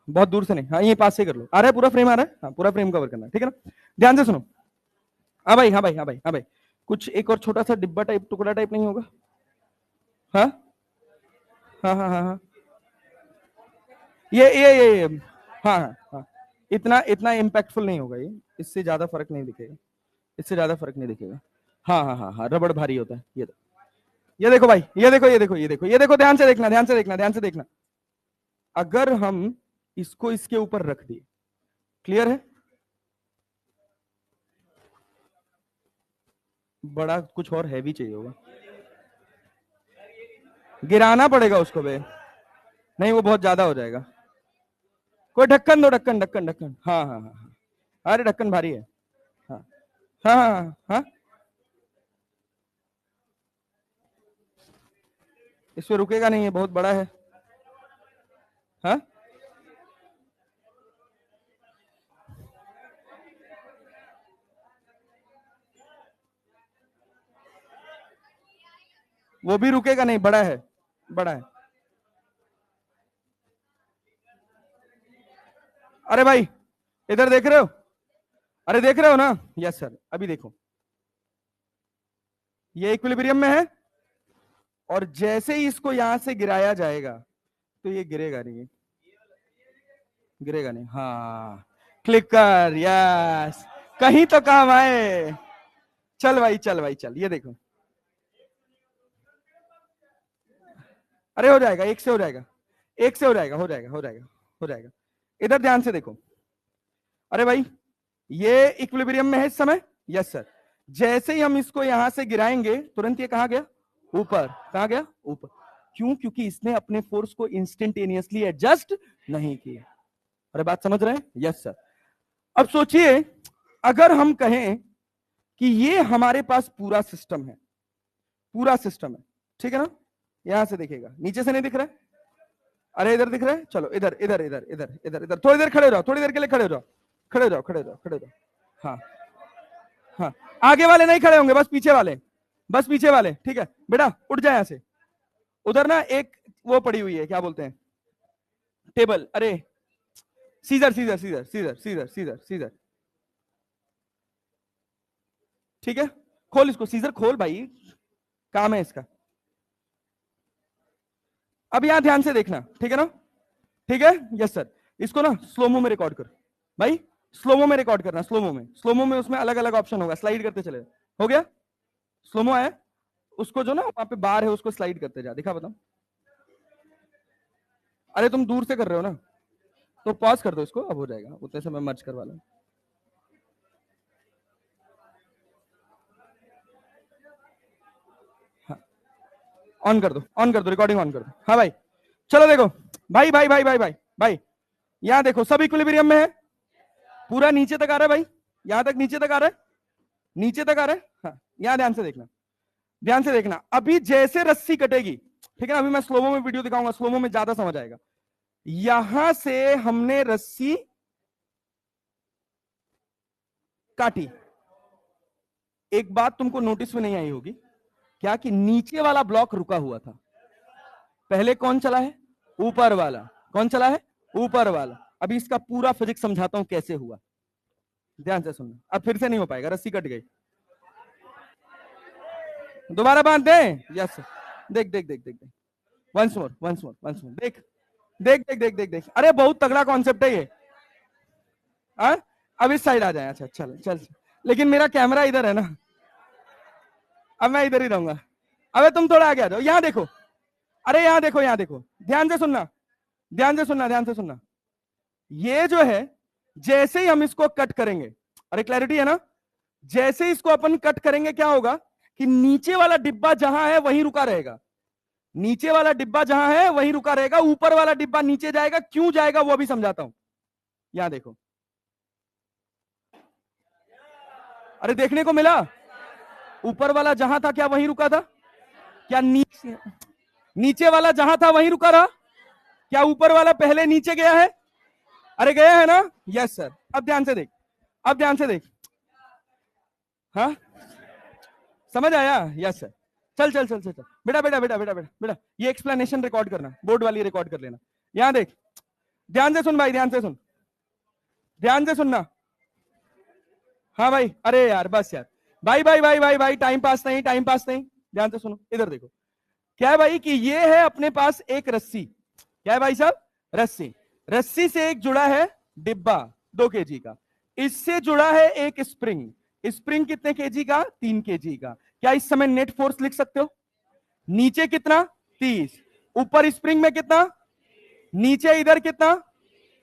बहुत दूर से नहीं, हाँ ये पास से कर लो। आ रहा है पूरा फ्रेम? आ रहा है? हाँ पूरा फ्रेम कवर करना, ठीक है ना? ध्यान से सुनो, हाँ भाई, हाँ भाई, हाँ भाई, हाँ भाई, कुछ एक और छोटा सा डिब्बा टाइप, टुकड़ा टाइप नहीं होगा? हाँ हाँ हाँ हाँ हाँ, ये हाँ हाँ हाँ, इतना इतना इम्पैक्टफुल नहीं होगा ये, इससे ज्यादा फर्क नहीं दिखेगा, इससे ज्यादा फर्क नहीं दिखेगा। हाँ हाँ हाँ हाँ, रबड़ भारी होता है ये देखो भाई, ये देखो, ये देखो, ये देखो, ये देखो, ध्यान से देखना, ध्यान से देखना, ध्यान से देखना। अगर हम इसको इसके ऊपर रख दिए, क्लियर है? बड़ा कुछ और हैवी चाहिए होगा, गिराना पड़ेगा उसको बे, नहीं वो बहुत ज्यादा हो जाएगा। कोई ढक्कन दो, ढक्कन, ढक्कन, ढक्कन, हाँ हाँ हाँ हाँ, अरे ढक्कन भारी है। हाँ हाँ हाँ हाँ हाँ, इसमें रुकेगा नहीं, है बहुत बड़ा है। हाँ, वो भी रुकेगा नहीं, बड़ा है, बड़ा है। अरे भाई, इधर देख रहे हो? अरे देख रहे हो ना? यस सर, अभी देखो, ये इक्विलिब्रियम में है, और जैसे ही इसको यहां से गिराया जाएगा तो ये गिरेगा नहीं, गिरेगा नहीं। हाँ, क्लिक कर, यस, कहीं तो काम आए। चल भाई, चल भाई, चल, ये देखो, अरे हो जाएगा, एक से हो जाएगा, एक से हो जाएगा, हो जाएगा, हो जाएगा, हो जाएगा। इधर ध्यान से देखो, अरे भाई, ये इक्विलिब्रियम में है इस समय, यस सर। जैसे ही हम इसको यहां से गिराएंगे, तुरंत ये कहां गया? ऊपर। कहां गया? ऊपर। क्यों? क्योंकि इसने अपने फोर्स को इंस्टेंटेनियसली एडजस्ट नहीं किया। अरे बात समझ रहे हैं? Yes sir. अब सोचिए, अगर हम कहें कि ये हमारे पास पूरा सिस्टम है, पूरा सिस्टम है, ठीक है ना? यहां से देखेगा, नीचे से नहीं दिख रहा है? अरे इधर दिख रहा है, चलो इधर इधर इधर इधर इधर इधर, थोड़ी देर खड़े हो जाओ, थोड़ी देर के लिए खड़े हो जाओ, खड़े हो जाओ, खड़े हो जाओ, खड़े हो जाओ। हाँ हाँ, आगे वाले नहीं खड़े होंगे, बस पीछे वाले, बस पीछे वाले, ठीक है बेटा, उठ जाए यहां से। उधर ना एक वो पड़ी हुई है, क्या बोलते हैं, टेबल, अरे scissor, scissor, scissor, scissor, scissor, scissor, scissor, ठीक है, खोल इसको, सीजर खोल भाई, काम है इसका। अब यहां ध्यान से देखना, ठीक है ना? ठीक है, यस सर। इसको ना स्लोमो में रिकॉर्ड कर भाई, स्लोमो में रिकॉर्ड करना, स्लोमो में, स्लोमो में उसमें अलग अलग ऑप्शन होगा, स्लाइड करते चले। हो गया? स्लोमो आया, उसको जो ना वहां पे बार है उसको स्लाइड करते जा, दिखा बताओ। अरे तुम दूर से कर रहे हो ना, तो पॉज कर दो इसको, अब हो जाएगा, उतने से मैं मर्ज करवा लूं। हाँ, ऑन कर दो, ऑन कर दो, रिकॉर्डिंग ऑन कर दो। हाँ भाई, चलो देखो, भाई भाई भाई भाई भाई भाई, यहां देखो, सब इक्विलिब्रियम में है, पूरा नीचे तक आ रहा है भाई, यहां तक नीचे तक आ रहा है, नीचे तक आ रहा है। हाँ, यहां ध्यान से देखना, ध्यान से देखना, अभी जैसे रस्सी कटेगी, ठीक है ना, अभी मैं स्लोमो में वीडियो दिखाऊंगा, स्लोमो में ज्यादा समझ आएगा। यहां से हमने रस्सी काटी, एक बात तुमको नोटिस में नहीं आई होगी, क्या कि नीचे वाला ब्लॉक रुका हुआ था। पहले कौन चला है? ऊपर वाला। कौन चला है? ऊपर वाला। अभी इसका पूरा फिजिक्स समझाता हूं कैसे हुआ, ध्यान से सुनना, अब फिर से नहीं हो पाएगा, रस्सी कट गई, दोबारा बांध दे। यस, देख देख देख देख देख, once more, once more, once more, देख देख देख देख देख देख, अरे बहुत तगड़ा कॉन्सेप्ट है ये। आ? अब इस साइड आ जाए, अच्छा चल चल, लेकिन मेरा कैमरा इधर है ना, अब मैं इधर ही रहूंगा। अबे तुम थोड़ा आगे आ जाओ, यहां देखो, अरे यहां देखो, यहां देखो, ध्यान से सुनना, ध्यान से सुनना, ध्यान से सुनना। ये जो है, जैसे ही हम इसको कट करेंगे, अरे क्लैरिटी है ना? जैसे ही इसको अपन कट करेंगे, क्या होगा कि नीचे वाला डिब्बा जहां है वहीं रुका रहेगा, नीचे वाला डिब्बा जहां है वहीं रुका रहेगा, ऊपर वाला डिब्बा नीचे जाएगा, क्यों जाएगा वो भी समझाता हूं। यहां देखो, अरे देखने को मिला, ऊपर वाला जहां था क्या वहीं रुका था? क्या नीचे, नीचे वाला जहां था वहीं रुका रहा? क्या ऊपर वाला पहले नीचे गया है? अरे गया है ना? Yes sir. अब ध्यान से देख, अब ध्यान से देख, हाँ समझ आया? Yes sir. चल चल चल चल चल, बेटा बेटा बेटा बेटा बेटा बेटा, ये एक्सप्लेनेशन रिकॉर्ड करना, बोर्ड वाली रिकॉर्ड कर लेना। यहां देख, ध्यान से सुन भाई, ध्यान से सुन, ध्यान से सुनना। हाँ भाई, अरे यार बस यार, भाई भाई भाई भाई भाई टाइम पास नहीं, टाइम पास नहीं, ध्यान से सुनो, इधर देखो। क्या है भाई कि ये है अपने पास एक रस्सी, क्या है भाई साहब, रस्सी। रस्सी से एक जुड़ा है डिब्बा 2 केजी का, इससे जुड़ा है एक स्प्रिंग, स्प्रिंग कितने केजी का, 3 केजी का। क्या इस समय नेट फोर्स लिख सकते हो? नीचे कितना, 30, ऊपर स्प्रिंग में कितना, नीचे इधर कितना,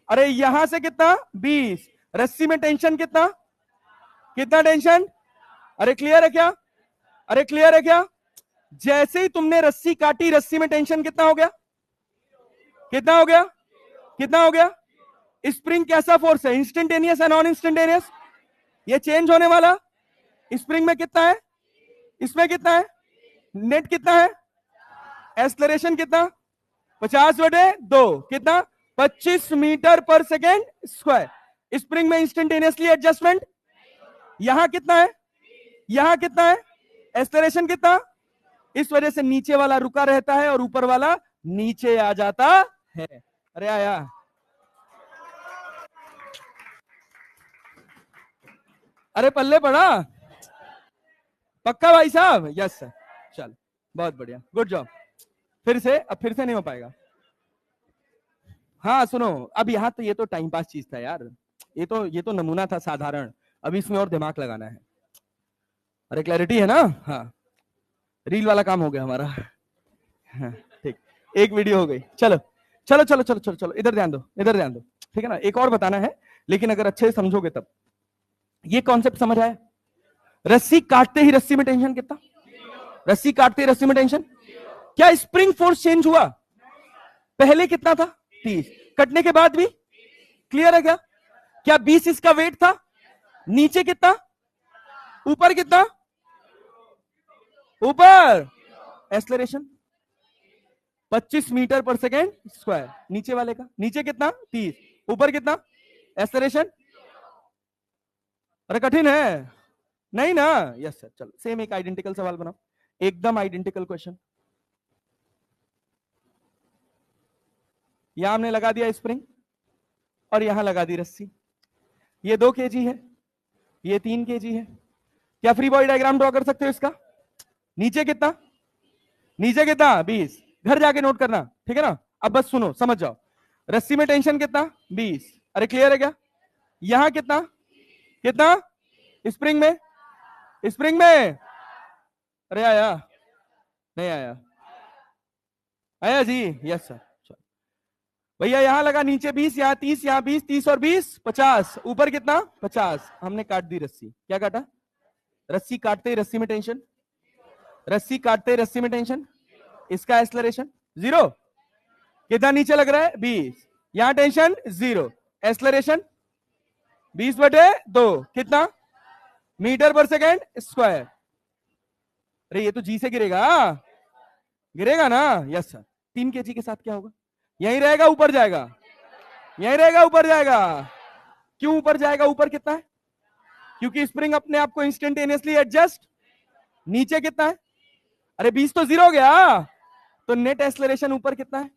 अरे यहां से कितना, 20, रस्सी में टेंशन कितना, कितना टेंशन, अरे क्लियर है क्या, अरे क्लियर है क्या? जैसे ही तुमने रस्सी काटी, रस्सी में टेंशन कितना हो गया, कितना हो गया, कितना हो गया? स्प्रिंग कैसा फोर्स है, इंस्टेंटेनियस है नॉन इंस्टेंटेनियस? ये चेंज होने वाला। स्प्रिंग में कितना है, इसमें कितना है, नेट कितना है, एक्सलरेशन कितना, 50/2, कितना, 25 मीटर पर सेकेंड स्क्वायर। स्प्रिंग में इंस्टेंटेनियसली एडजस्टमेंट, यहां कितना है, यहां कितना है, एक्सलरेशन कितना, इस वजह से नीचे वाला रुका रहता है और ऊपर वाला नीचे आ जाता है। अरे आया, अरे पल्ले पड़ा, पक्का भाई साहब, यस सर, चल बहुत बढ़िया, गुड जॉब। फिर से, अब फिर से नहीं हो पाएगा। हाँ सुनो, अब यहाँ तो ये तो टाइम पास चीज था यार, ये तो नमूना था साधारण, अब इसमें और दिमाग लगाना है। अरे क्लैरिटी है ना? हाँ, रील वाला काम हो गया हमारा। हाँ, ठीक, एक वीडियो हो गई। चलो चलो चलो चलो चलो चलो, इधर ध्यान दो, इधर ध्यान दो, ठीक है ना? एक और बताना है, लेकिन अगर अच्छे से समझोगे तब। ये कॉन्सेप्ट समझ आया? रस्सी काटते ही रस्सी में टेंशन कितना, रस्सी काटते ही रस्सी में टेंशन, क्या स्प्रिंग फोर्स चेंज हुआ? पहले कितना था, 30, कटने के बाद भी, क्लियर है क्या? क्या 20 इसका वेट था, नीचे कितना, ऊपर कितना, ऊपर एक्सलरेशन 25 मीटर पर सेकेंड स्क्वायर, नीचे वाले का, नीचे कितना, 30, ऊपर कितना, एक्सलरेशन। अरे कठिन है नहीं ना? यस सर, चलो सेम एक आइडेंटिकल सवाल बनाओ, एकदम आइडेंटिकल क्वेश्चन। यहां हमने लगा दिया स्प्रिंग और यहां लगा दी रस्सी, ये 2 केजी है, ये 3 केजी है। क्या फ्री बॉडी डायग्राम ड्रॉ कर सकते हो इसका? नीचे कितना, नीचे कितना, 20, घर जाके नोट करना, ठीक है ना? अब बस सुनो, समझ जाओ, रस्सी में टेंशन कितना, 20, अरे क्लियर है क्या? यहां कितना, कितना, स्प्रिंग में, स्प्रिंग में, अरे आया नहीं आया, आया जी, यस सर। भैया यहां लगा नीचे 20, यहां 30, यहां 20, 30 और 20, 50, ऊपर कितना, 50, हमने काट दी रस्सी। क्या काटा? रस्सी काटते ही रस्सी में टेंशन, रस्सी काटते ही रस्सी में टेंशन, इसका एक्सलरेशन 0, कितना नीचे लग रहा है, 20, यहां टेंशन 0, एक्सलरेशन 20/2, कितना, मीटर पर सेकेंड स्क्वायर। अरे ये तो जी से गिरेगा, गिरेगा ना? Yes sir. 3 केजी के साथ क्या होगा, यहीं रहेगा, ऊपर जाएगा, यहीं रहेगा, ऊपर जाएगा। क्यों ऊपर जाएगा, ऊपर कितना है, क्योंकि स्प्रिंग अपने आप को इंस्टेंटेनियसली एडजस्ट। नीचे कितना है, अरे 20 तो 0 हो गया, तो नेट एक्सलरेशन ऊपर कितना है,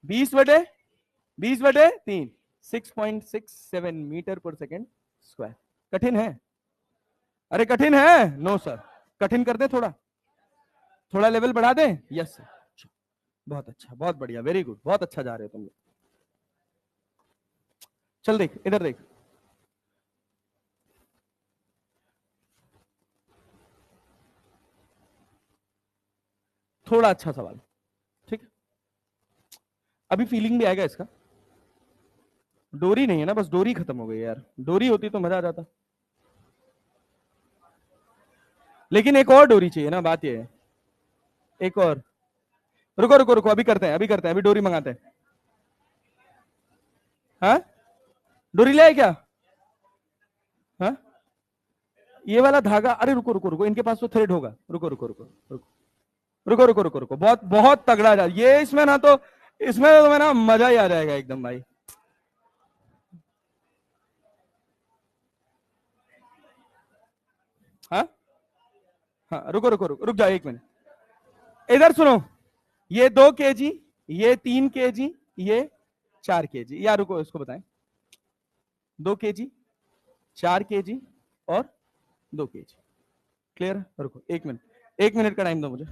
20/3, 6.67 मीटर पर सेकेंड स्क्वायर। कठिन है? अरे कठिन है? नो सर, कठिन कर दे, थोड़ा थोड़ा लेवल बढ़ा दे। यस सर, बहुत अच्छा, बहुत बढ़िया, वेरी गुड, बहुत अच्छा जा रहे हो तुम लोग। चल देख, इधर देख, थोड़ा अच्छा सवाल, ठीक है? अभी फीलिंग भी आएगा इसका। डोरी नहीं है ना, बस डोरी खत्म हो गई यार, डोरी होती तो मजा आ जाता, लेकिन एक और डोरी चाहिए ना, बात ये है, एक और। रुको रुको रुको, अभी करते हैं, अभी करते हैं, अभी डोरी मंगाते हैं। हाँ, डोरी ले आए क्या? हाँ, ये वाला धागा, अरे रुको रुको रुको, इनके पास तो थ्रेड होगा, रुको रुको रुको रुको रुको रुको रुको रुको, बहुत बहुत तगड़ा जा ये, इसमें ना तो, इसमें तो तुम्हें ना मजा ही आ जाएगा एकदम भाई। हाँ हाँ, रुको रुको रुको, रुक जाओ 1 मिनट, इधर सुनो, ये 2 केजी, ये 3 केजी, ये 4 केजी, या रुको इसको बताएं, 2 केजी, 4 केजी और 2 केजी, क्लियर? रुको 1 मिनट, 1 मिनट का टाइम दो मुझे।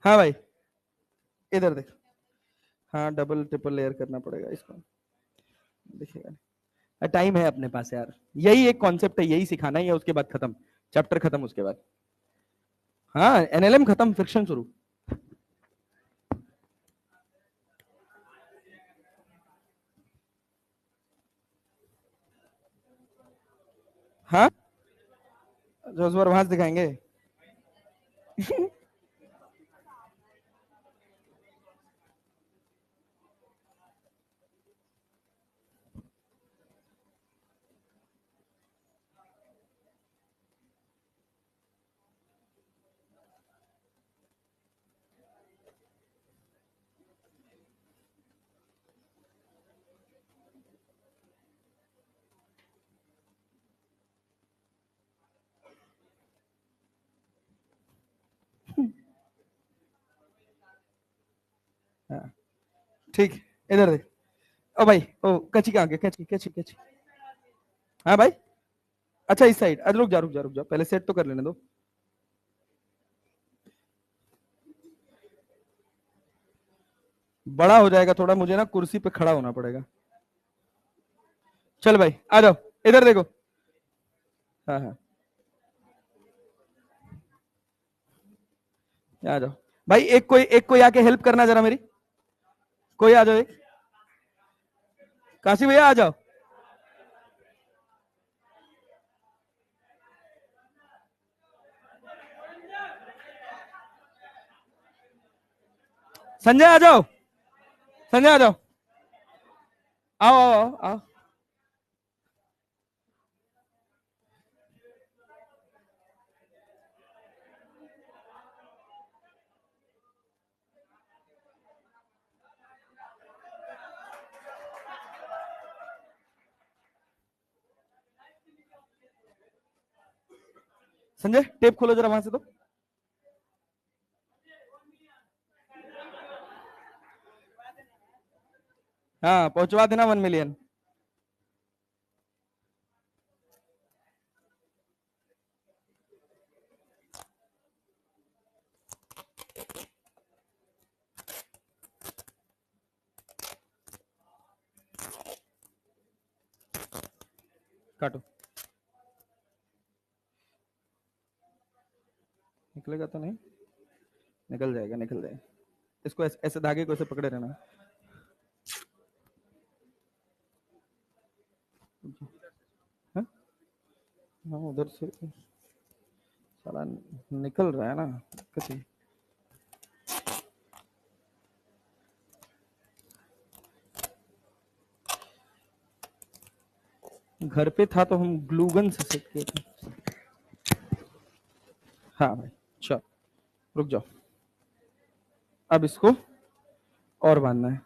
हाँ भाई, इधर देख। हाँ, डबल ट्रिपल लेयर करना पड़ेगा इसको, दिखेगा। टाइम है अपने पास यार, यही एक कॉन्सेप्ट है, यही सिखाना ही है, उसके बाद खत्म, चैप्टर खत्म उसके बाद। हाँ, एनएलएम खत्म, फ्रिक्शन शुरू। हाँ, जो इस बार वहां से दिखाएंगे। हाँ, ठीक, इधर देख। ओ भाई, ओ कची कहाँ गया, कची कची कची। हाँ भाई, अच्छा इस साइड, रुक जा रुक जा रुक जा, पहले सेट तो कर लेने दो। बड़ा हो जाएगा थोड़ा, मुझे ना कुर्सी पे खड़ा होना पड़ेगा। चल भाई आ जाओ, इधर देखो। हाँ हाँ, आ जाओ भाई, एक कोई आके हेल्प करना जरा मेरी, कोई आ जाओ एक। काशी भैया आ जाओ। संजय आ जाओ, संजय आ जाओ, आओ आओ आओ आओ। संजय टेप खोलो जरा वहां से तो। हाँ, पहुंचवा देना 1 मिलियन। काटो, निकलेगा तो नहीं? निकल जाएगा निकल जाएगा, इसको ऐसे धागे को ऐसे पकड़े रहना। हाँ हाँ, उधर से साला निकल रहा है ना, दिक्कत है। घर पे था तो हम ग्लूगन से सेट किए थे। हाँ भाई, चल रुक जाओ, अब इसको और बांधना है।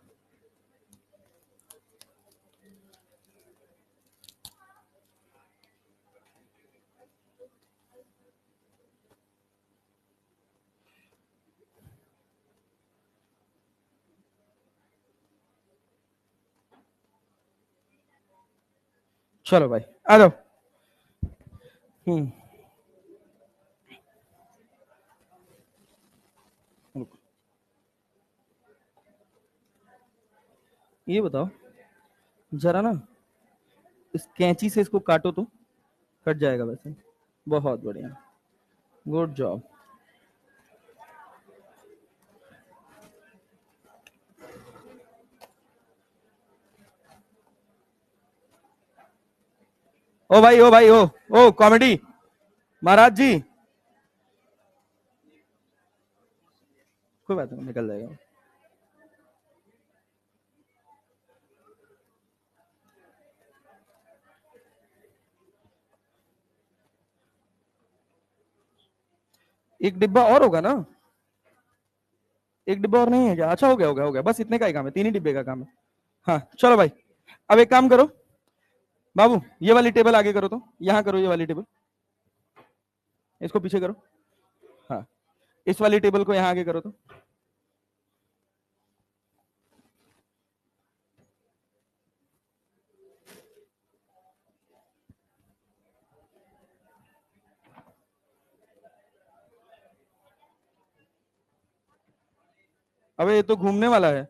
चलो भाई आ जाओ। हम्म, रुको। ये बताओ जरा ना, इस कैंची से इसको काटो तो कट जाएगा वैसे। बहुत बढ़िया, गुड जॉब। ओ भाई ओ भाई ओ, ओ कॉमेडी, महाराज जी, कोई बात नहीं, निकल जाएगा। एक डिब्बा और होगा ना? एक डिब्बा और नहीं है क्या? अच्छा, हो गया हो गया हो गया, बस इतने का ही काम है, 3 ही डिब्बे का काम है। हाँ चलो भाई, अब एक काम करो बाबू, ये वाली टेबल आगे करो, तो यहां करो, ये वाली टेबल इसको पीछे करो। हाँ, इस वाली टेबल को यहां आगे करो तो। अबे ये तो घूमने वाला है।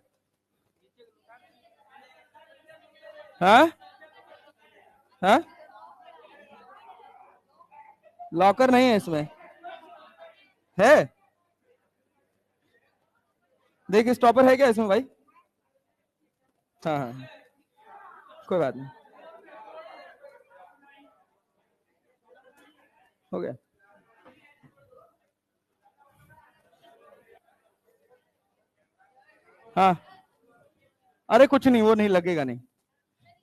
हाँ हाँ, लॉकर नहीं है इसमें। है, देख स्टॉपर है क्या इसमें भाई? हाँ हाँ, कोई बात नहीं, हो गया। हाँ, अरे कुछ नहीं, वो नहीं लगेगा, नहीं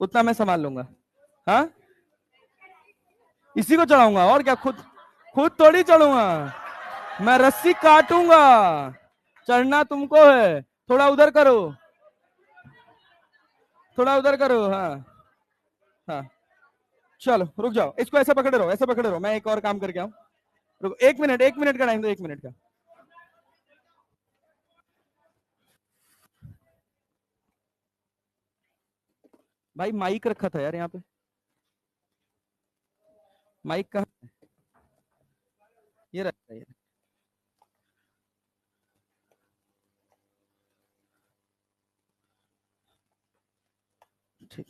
उतना मैं संभाल लूंगा। हाँ, इसी को चढ़ाऊंगा और क्या, खुद खुद थोड़ी चढ़ूंगा, मैं रस्सी काटूंगा। चढ़ना तुमको है, थोड़ा उधर करो, थोड़ा उधर करो। हाँ हाँ, चलो रुक जाओ, इसको ऐसे पकड़े रहो, ऐसे पकड़े रहो, मैं एक और काम करके आऊं। रुको, 1 मिनट, 1 मिनट का टाइम दो, 1 मिनट का। भाई माइक रखा था यार यहाँ पे, माइक कहाँ? ये रखा है। ठीक,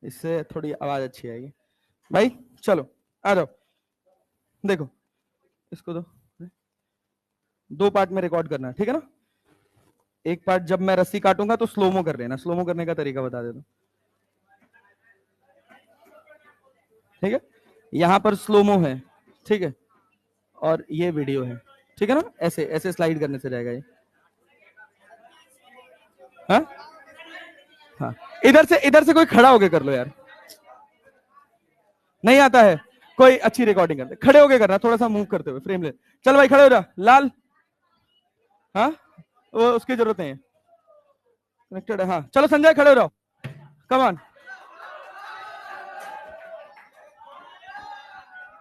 इससे थोड़ी आवाज अच्छी आएगी। भाई चलो, आ जाओ, देखो इसको दो, 2 पार्ट में रिकॉर्ड करना है, ठीक है ना? एक पार्ट जब मैं रस्सी काटूंगा तो स्लोमो कर लेना, स्लोमो करने का तरीका बता देता हूं, ठीक है? यहां पर स्लोमो है, ठीक है, और ये वीडियो है, ठीक है ना? ऐसे ऐसे स्लाइड करने से जाएगा ये। हाँ हाँ, इधर से कोई खड़ा होके कर लो यार, नहीं आता है कोई, अच्छी रिकॉर्डिंग करते खड़े होके करना, थोड़ा सा मूव करते हुए फ्रेम ले। चल भाई खड़े हो जा लाल। हाँ, वो उसकी जरूरत नहीं है, कनेक्टेड है। हाँ चलो संजय, खड़े हो जाओ, कम ऑन।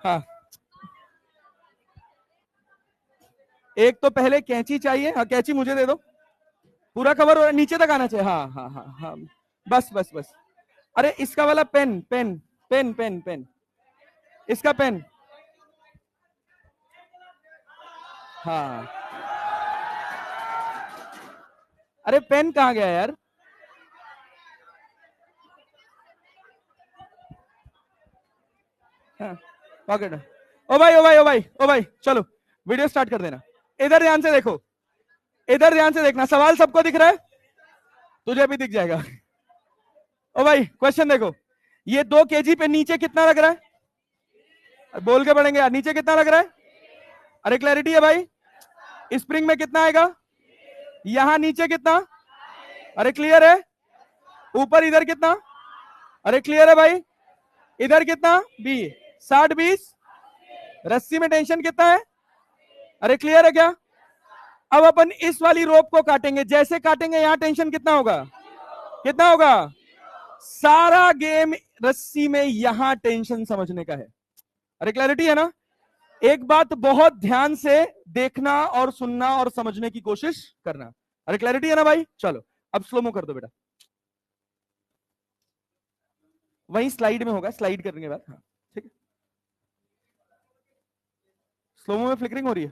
हाँ, एक तो पहले कैंची चाहिए, हाँ कैंची मुझे दे दो, पूरा कवर हो, नीचे तक आना चाहिए। हाँ हाँ हाँ हाँ, बस बस बस। अरे इसका वाला pen pen pen pen pen, इसका पेन। हाँ, अरे पेन कहाँ गया यार? हाँ, पॉकेट। ओ भाई ओ भाई ओ भाई ओ भाई, चलो वीडियो स्टार्ट कर देना। इधर ध्यान से देखो, इधर ध्यान से देखना, सवाल सबको दिख रहा है? तुझे भी दिख जाएगा। ओ भाई क्वेश्चन देखो, ये 2 kg पे नीचे कितना लग रहा है? बोल के पढ़ेंगे यार, नीचे कितना लग रहा है? अरे क्लैरिटी है भाई? स्प्रिंग में कितना आएगा? यहां नीचे कितना? अरे क्लियर है? ऊपर इधर कितना? अरे क्लियर है भाई? इधर कितना? बी, 60-20। रस्सी में टेंशन कितना है? अरे क्लियर है क्या? अब अपन इस वाली रोप को काटेंगे, जैसे काटेंगे यहां टेंशन कितना होगा? कितना होगा? सारा गेम रस्सी में यहां टेंशन समझने का है। अरे क्लैरिटी है ना? एक बात बहुत ध्यान से देखना और सुनना और समझने की कोशिश करना। अरे क्लैरिटी है ना भाई? चलो अब स्लोमो कर दो बेटा, वही स्लाइड में होगा, स्लाइड करने के बाद। हाँ ठीक है, स्लोमो में फ्लिकरिंग हो रही है,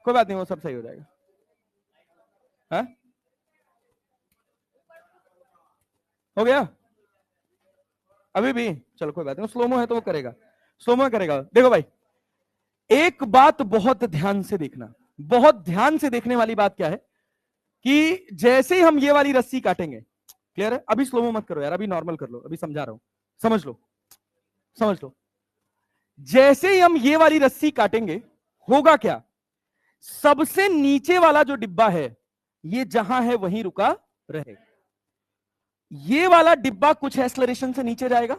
कोई बात नहीं, वो सब सही हो जाएगा। हाँ हो गया अभी भी, चलो कोई बात नहीं, स्लोमो है तो वो करेगा, स्लोमो करेगा। देखो भाई, एक बात बहुत ध्यान से देखना, बहुत ध्यान से देखने वाली बात क्या है? कि जैसे ही हम ये वाली रस्सी काटेंगे, क्लियर है? अभी स्लो मत करो यार, अभी नॉर्मल कर लो, अभी समझा रहा हूं, समझ लो, समझ लो। जैसे ही हम ये वाली रस्सी काटेंगे, होगा क्या? सबसे नीचे वाला जो डिब्बा है, ये जहां है वहीं रुका रहेगा। ये वाला डिब्बा कुछ एक्सेलरेशन से नीचे जाएगा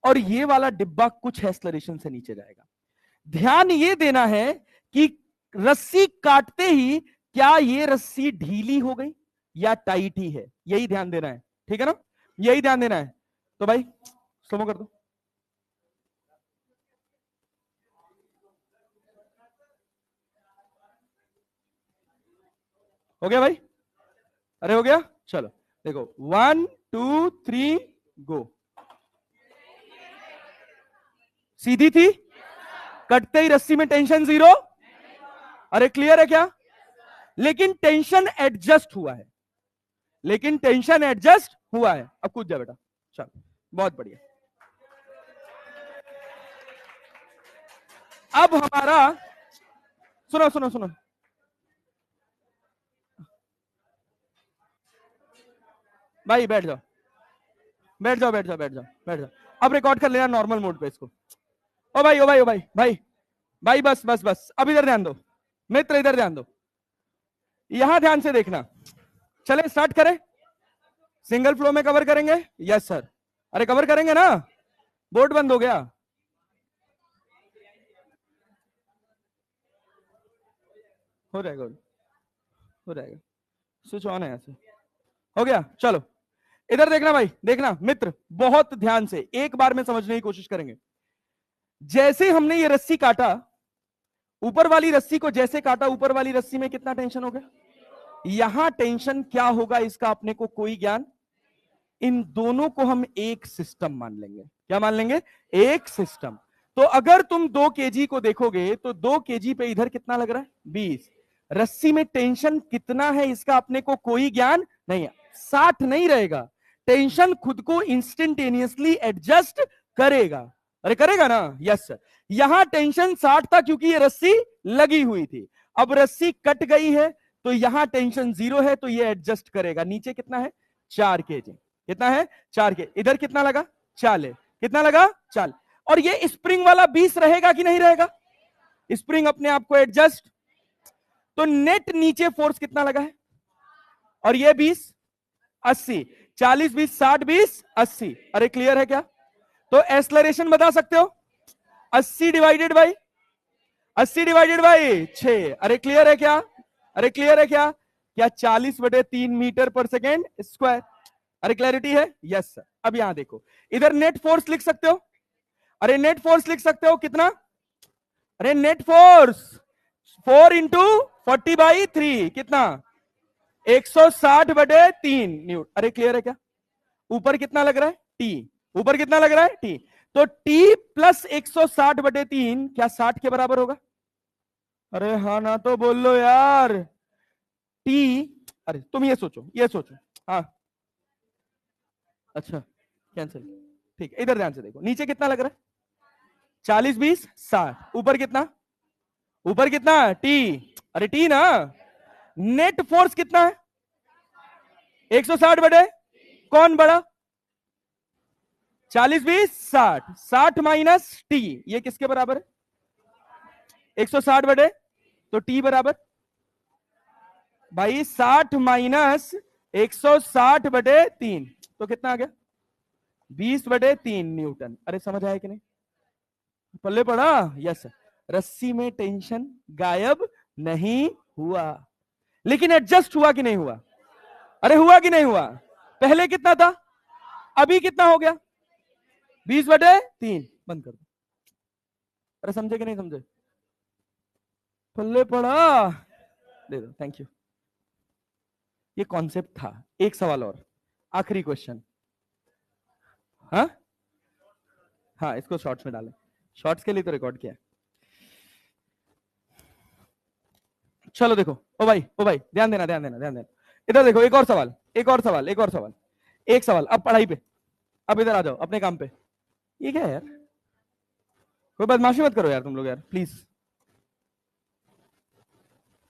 और ये वाला डिब्बा कुछ एक्सेलरेशन से नीचे जाएगा। ध्यान ये देना है कि रस्सी काटते ही क्या ये रस्सी ढीली हो गई या टाइट ही है, यही ध्यान देना है, ठीक है ना? यही ध्यान देना है। तो भाई स्लो कर दो। हो गया भाई? अरे हो गया, चलो देखो 1 2 3 गो। सीधी थी, कटते ही रस्सी में टेंशन जीरो। अरे क्लियर है क्या? लेकिन टेंशन एडजस्ट हुआ है, लेकिन टेंशन एडजस्ट हुआ है। अब कूद जा बेटा, चलो बहुत बढ़िया। अब हमारा सुनो सुनो सुनो, भाई बैठ जाओ, बैठ जाओ, बैठ जाओ, बैठ जाओ, बैठ जाओ। अब रिकॉर्ड कर लेना नॉर्मल मोड पे इसको। ओ भाई, ओ भाई, ओ भाई, भाई भाई, बस बस बस, अब इधर ध्यान दो मित्र, इधर ध्यान दो, यहां ध्यान से देखना। चले स्टार्ट करें, सिंगल फ्लो में कवर करेंगे। यस सर, अरे कवर करेंगे ना, बोर्ड बंद हो गया। हो जाएगा, हो जाएगा, स्विच ऑन है ऐसे। हो गया, चलो इधर देखना भाई, देखना मित्र, बहुत ध्यान से एक बार में समझने की कोशिश करेंगे। जैसे हमने ये रस्सी काटा, ऊपर वाली रस्सी को जैसे काटा, ऊपर वाली रस्सी में कितना टेंशन हो गया? यहां टेंशन क्या होगा इसका अपने को कोई ज्ञान। इन दोनों को हम एक सिस्टम मान लेंगे। क्या मान लेंगे? एक सिस्टम। तो अगर तुम 2 kg को देखोगे तो 2 kg पे इधर कितना लग रहा है? 20। रस्सी में टेंशन कितना है इसका अपने को कोई ज्ञान नहीं है। 60 नहीं रहेगा, टेंशन खुद को इंस्टेंटेनियसली एडजस्ट करेगा। अरे करेगा ना? Yes sir. यहां टेंशन 60 था क्योंकि ये रस्सी लगी हुई थी। अब रस्सी कट गई है तो यहां टेंशन 0 है, तो ये एडजस्ट करेगा। नीचे कितना है? 4 kg। कितना है? 4 kg। इधर कितना लगा? 40। कितना लगा? 40। और ये स्प्रिंग वाला 20 रहेगा कि नहीं रहेगा? स्प्रिंग अपने आप को एडजस्ट। तो नेट नीचे फोर्स कितना लगा है? और ये 20 80, 40 20 60 20 80। अरे क्लियर है क्या? तो एक्सलरेशन बता सकते हो? 80 डिवाइडेड बाई 80 डिवाइडेड बाई 6। अरे क्लियर है क्या? अरे क्लियर है क्या? क्या 40/3 मीटर पर सेकेंड स्क्वायर। अरे क्लैरिटी है? Yes sir. अब यहां देखो, इधर नेट फोर्स लिख सकते हो। अरे नेट फोर्स लिख सकते हो कितना? अरे नेट फोर्स 4 इंटू 40/3 कितना? 160/3 न्यूटन। अरे क्लियर है क्या? ऊपर कितना लग रहा है? टी। ऊपर कितना लग रहा है? टी। तो टी प्लस 160/3 क्या 60 के बराबर होगा? अरे हाँ ना तो बोल लो यार। टी, अरे तुम ये सोचो, ये सोचो। हाँ अच्छा, कैंसिल। ठीक है, इधर ध्यान से देखो, नीचे कितना लग रहा है? 40 20 60। ऊपर कितना? ऊपर कितना? टी। अरे टी ना। नेट फोर्स कितना है? 160 बटे कौन बड़ा? 40 20 60। 60 माइनस टी, ये किसके बराबर है? 160 बटे, तो टी बराबर भाई 60 माइनस 160/3, तो कितना आ गया? 20/3 न्यूटन। अरे समझ आया कि नहीं? पल्ले पड़ा? यस। रस्सी में टेंशन गायब नहीं हुआ, लेकिन एडजस्ट हुआ कि नहीं हुआ? अरे हुआ कि नहीं हुआ? पहले कितना था, अभी कितना हो गया? 20/3। बंद कर दो। अरे समझे कि नहीं समझे? पल्ले पड़ा, दे दो, थैंक यू। ये कॉन्सेप्ट था। एक सवाल और, आखिरी क्वेश्चन। हाँ हाँ, इसको शॉर्ट्स में डालें, शॉर्ट्स के लिए तो रिकॉर्ड किया है। चलो देखो, ओ भाई, ओ भाई, ध्यान देना, ध्यान देना, ध्यान देना। इधर देखो, एक और सवाल, एक और सवाल, एक और सवाल, एक सवाल। अब पढ़ाई पे, अब इधर आ जाओ अपने काम पे। ये क्या है यार? कोई बदमाशी मत करो यार तुम लोग यार, प्लीज।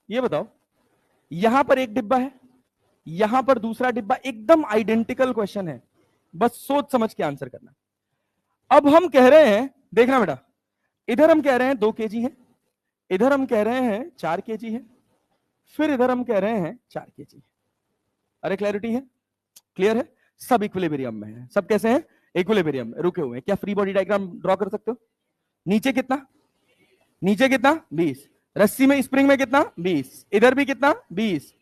ये बताओ, यहां पर एक डिब्बा है, यहां पर दूसरा डिब्बा, एकदम आइडेंटिकल क्वेश्चन है, बस सोच समझ के आंसर करना। अब हम कह रहे हैं, देखना बेटा, इधर हम कह रहे हैं 2 kg है, इधर हम कह रहे हैं 4 kg है, फिर इधर हम कह रहे हैं 4 kg है। अरे क्लैरिटी है, क्लियर है, सब इक्विलिब्रियम में है, सब कैसे हैं, इक्विलिब्रियम में रुके हुए हैं। क्या फ्री बॉडी डायग्राम ड्रॉ कर सकते हो? नीचे कितना, नीचे कितना 20, रस्सी में स्प्रिंग में कितना 20, इधर भी कितना 20।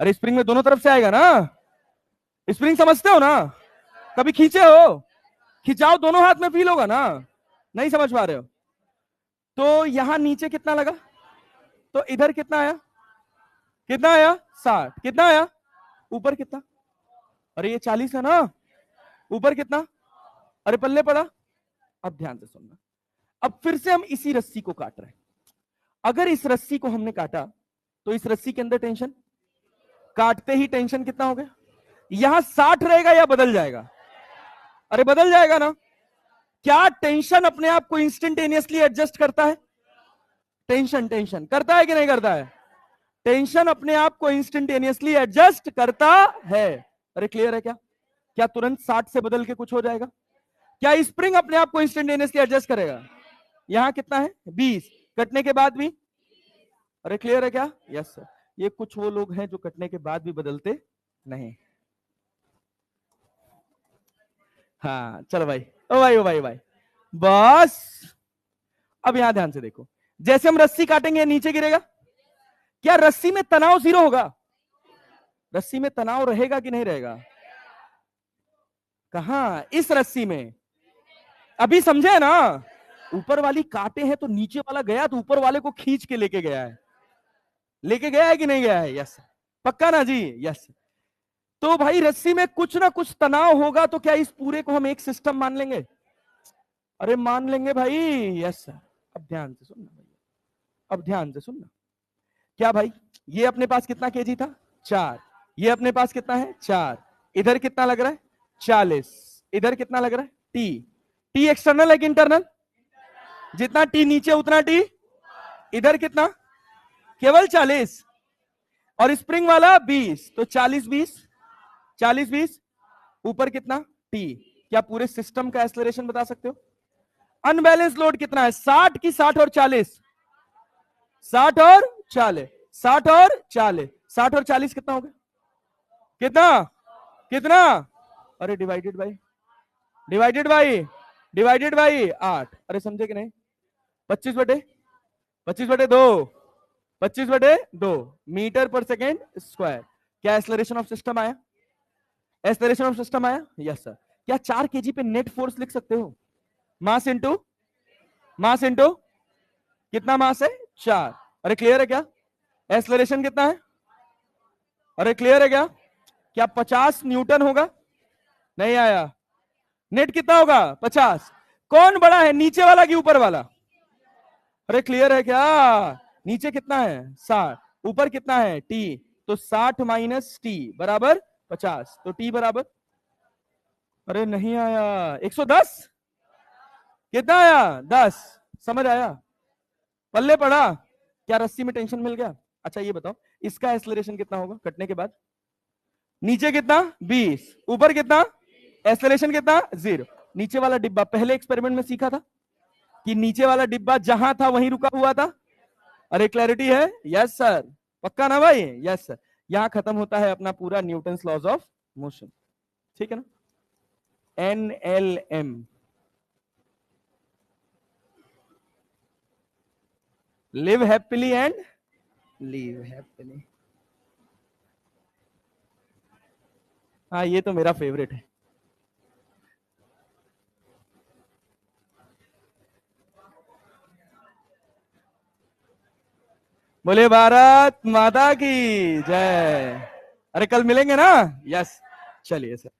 अरे स्प्रिंग में दोनों तरफ से आएगा ना, स्प्रिंग समझते हो ना, कभी खींचे हो, खिंचाव दोनों हाथ में फील होगा ना, नहीं समझ पा रहे हो? तो यहां नीचे कितना लगा, तो इधर कितना आया, कितना आया 60, कितना आया ऊपर कितना, अरे ये 40 है ना, ऊपर कितना, अरे पल्ले पड़ा। अब ध्यान से सुनना, अब फिर से हम इसी रस्सी को काट रहे हैं। अगर इस रस्सी को हमने काटा तो इस रस्सी के अंदर टेंशन, काटते ही टेंशन कितना हो गया, यहां 60 रहेगा या बदल जाएगा, अरे बदल जाएगा ना। क्या टेंशन अपने आप को इंस्टेंटेनियसली एडजस्ट करता है, टेंशन टेंशन करता है कि नहीं करता है, टेंशन अपने आप को इंस्टेंटेनियसली एडजस्ट करता है। अरे क्लियर है क्या, क्या तुरंत 60 से बदल के कुछ हो जाएगा, क्या स्प्रिंग अपने आप को इंस्टेंटेनियसली एडजस्ट करेगा? यहां कितना है 20, कटने के बाद भी, अरे क्लियर है क्या, यस सर। ये कुछ वो लोग हैं जो कटने के बाद भी बदलते नहीं। हाँ चलो भाई, ओ भाई ओ भाई भाई, बस अब यहां ध्यान से देखो, जैसे हम रस्सी काटेंगे नीचे गिरेगा, क्या रस्सी में तनाव 0 होगा, रस्सी में तनाव रहेगा कि नहीं रहेगा, कहां, इस रस्सी में, अभी समझे ना, ऊपर वाली काटे हैं तो नीचे वाला गया तो ऊपर वाले को खींच के लेके गया है, लेके गया है कि नहीं गया है, यस पक्का ना जी, यस। तो भाई रस्सी में कुछ ना कुछ तनाव होगा, तो क्या इस पूरे को हम एक सिस्टम मान लेंगे, अरे मान लेंगे भाई, यस सर। अब ध्यान से सुनना भैया, अब ध्यान से सुनना, क्या भाई ये अपने पास कितना केजी था 4, ये अपने पास कितना है 4, इधर कितना लग रहा है 40, इधर कितना लग रहा है टी, टी एक्सटर्नल है कि इंटरनल, जितना टी नीचे उतना टी, इधर कितना केवल 40, और स्प्रिंग वाला 20, तो 40 20, 40 20, ऊपर कितना टी। क्या पूरे सिस्टम का एक्सेलरेशन बता सकते हो? अनबैलेंस लोड कितना है, 60 की 60 और 40, 60 और 40, 60 और 40, 60 और 40 कितना हो गया, कितना कितना, अरे divided by, divided by, divided by 8, अरे समझे कि नहीं, 25/2, 25/2 मीटर पर सेकेंड स्क्वायर। क्या एक्सेलरेशन ऑफ सिस्टम आया, एक्सेलरेशन ऑफ सिस्टम आया, यस सर। क्या 4 kg पे नेट फोर्स लिख सकते हो, मास इंटू, मास इंटू कितना मास है 4, अरे क्लियर है क्या, एक्सेलरेशन कितना है, अरे क्लियर है क्या, क्या 50 न्यूटन होगा, नहीं आया, नेट कितना होगा 50, कौन बड़ा है नीचे वाला कि ऊपर वाला, अरे क्लियर है क्या, नीचे कितना है 60, ऊपर कितना है टी, तो 60 माइनस टी बराबर 50, तो टी बराबर, अरे नहीं आया 110, कितना आया 10, समझ आया, पल्ले पड़ा, क्या रस्सी में टेंशन मिल गया। अच्छा ये बताओ इसका एक्सेलरेशन कितना होगा कटने के बाद, नीचे कितना 20, ऊपर कितना, एक्सेलरेशन कितना 0। नीचे वाला डिब्बा पहले एक्सपेरिमेंट में सीखा था कि नीचे वाला डिब्बा जहां था वहीं रुका हुआ था, अरे क्लैरिटी है, यस सर, पक्का ना भाई, यस सर। यहां खत्म होता है अपना पूरा न्यूटन्स लॉज ऑफ मोशन, ठीक है ना, NLM, live happily and leave happily. हाँ ये तो मेरा फेवरेट है। बोले भारत माता की जय। अरे कल मिलेंगे ना, यस, चलिए सर।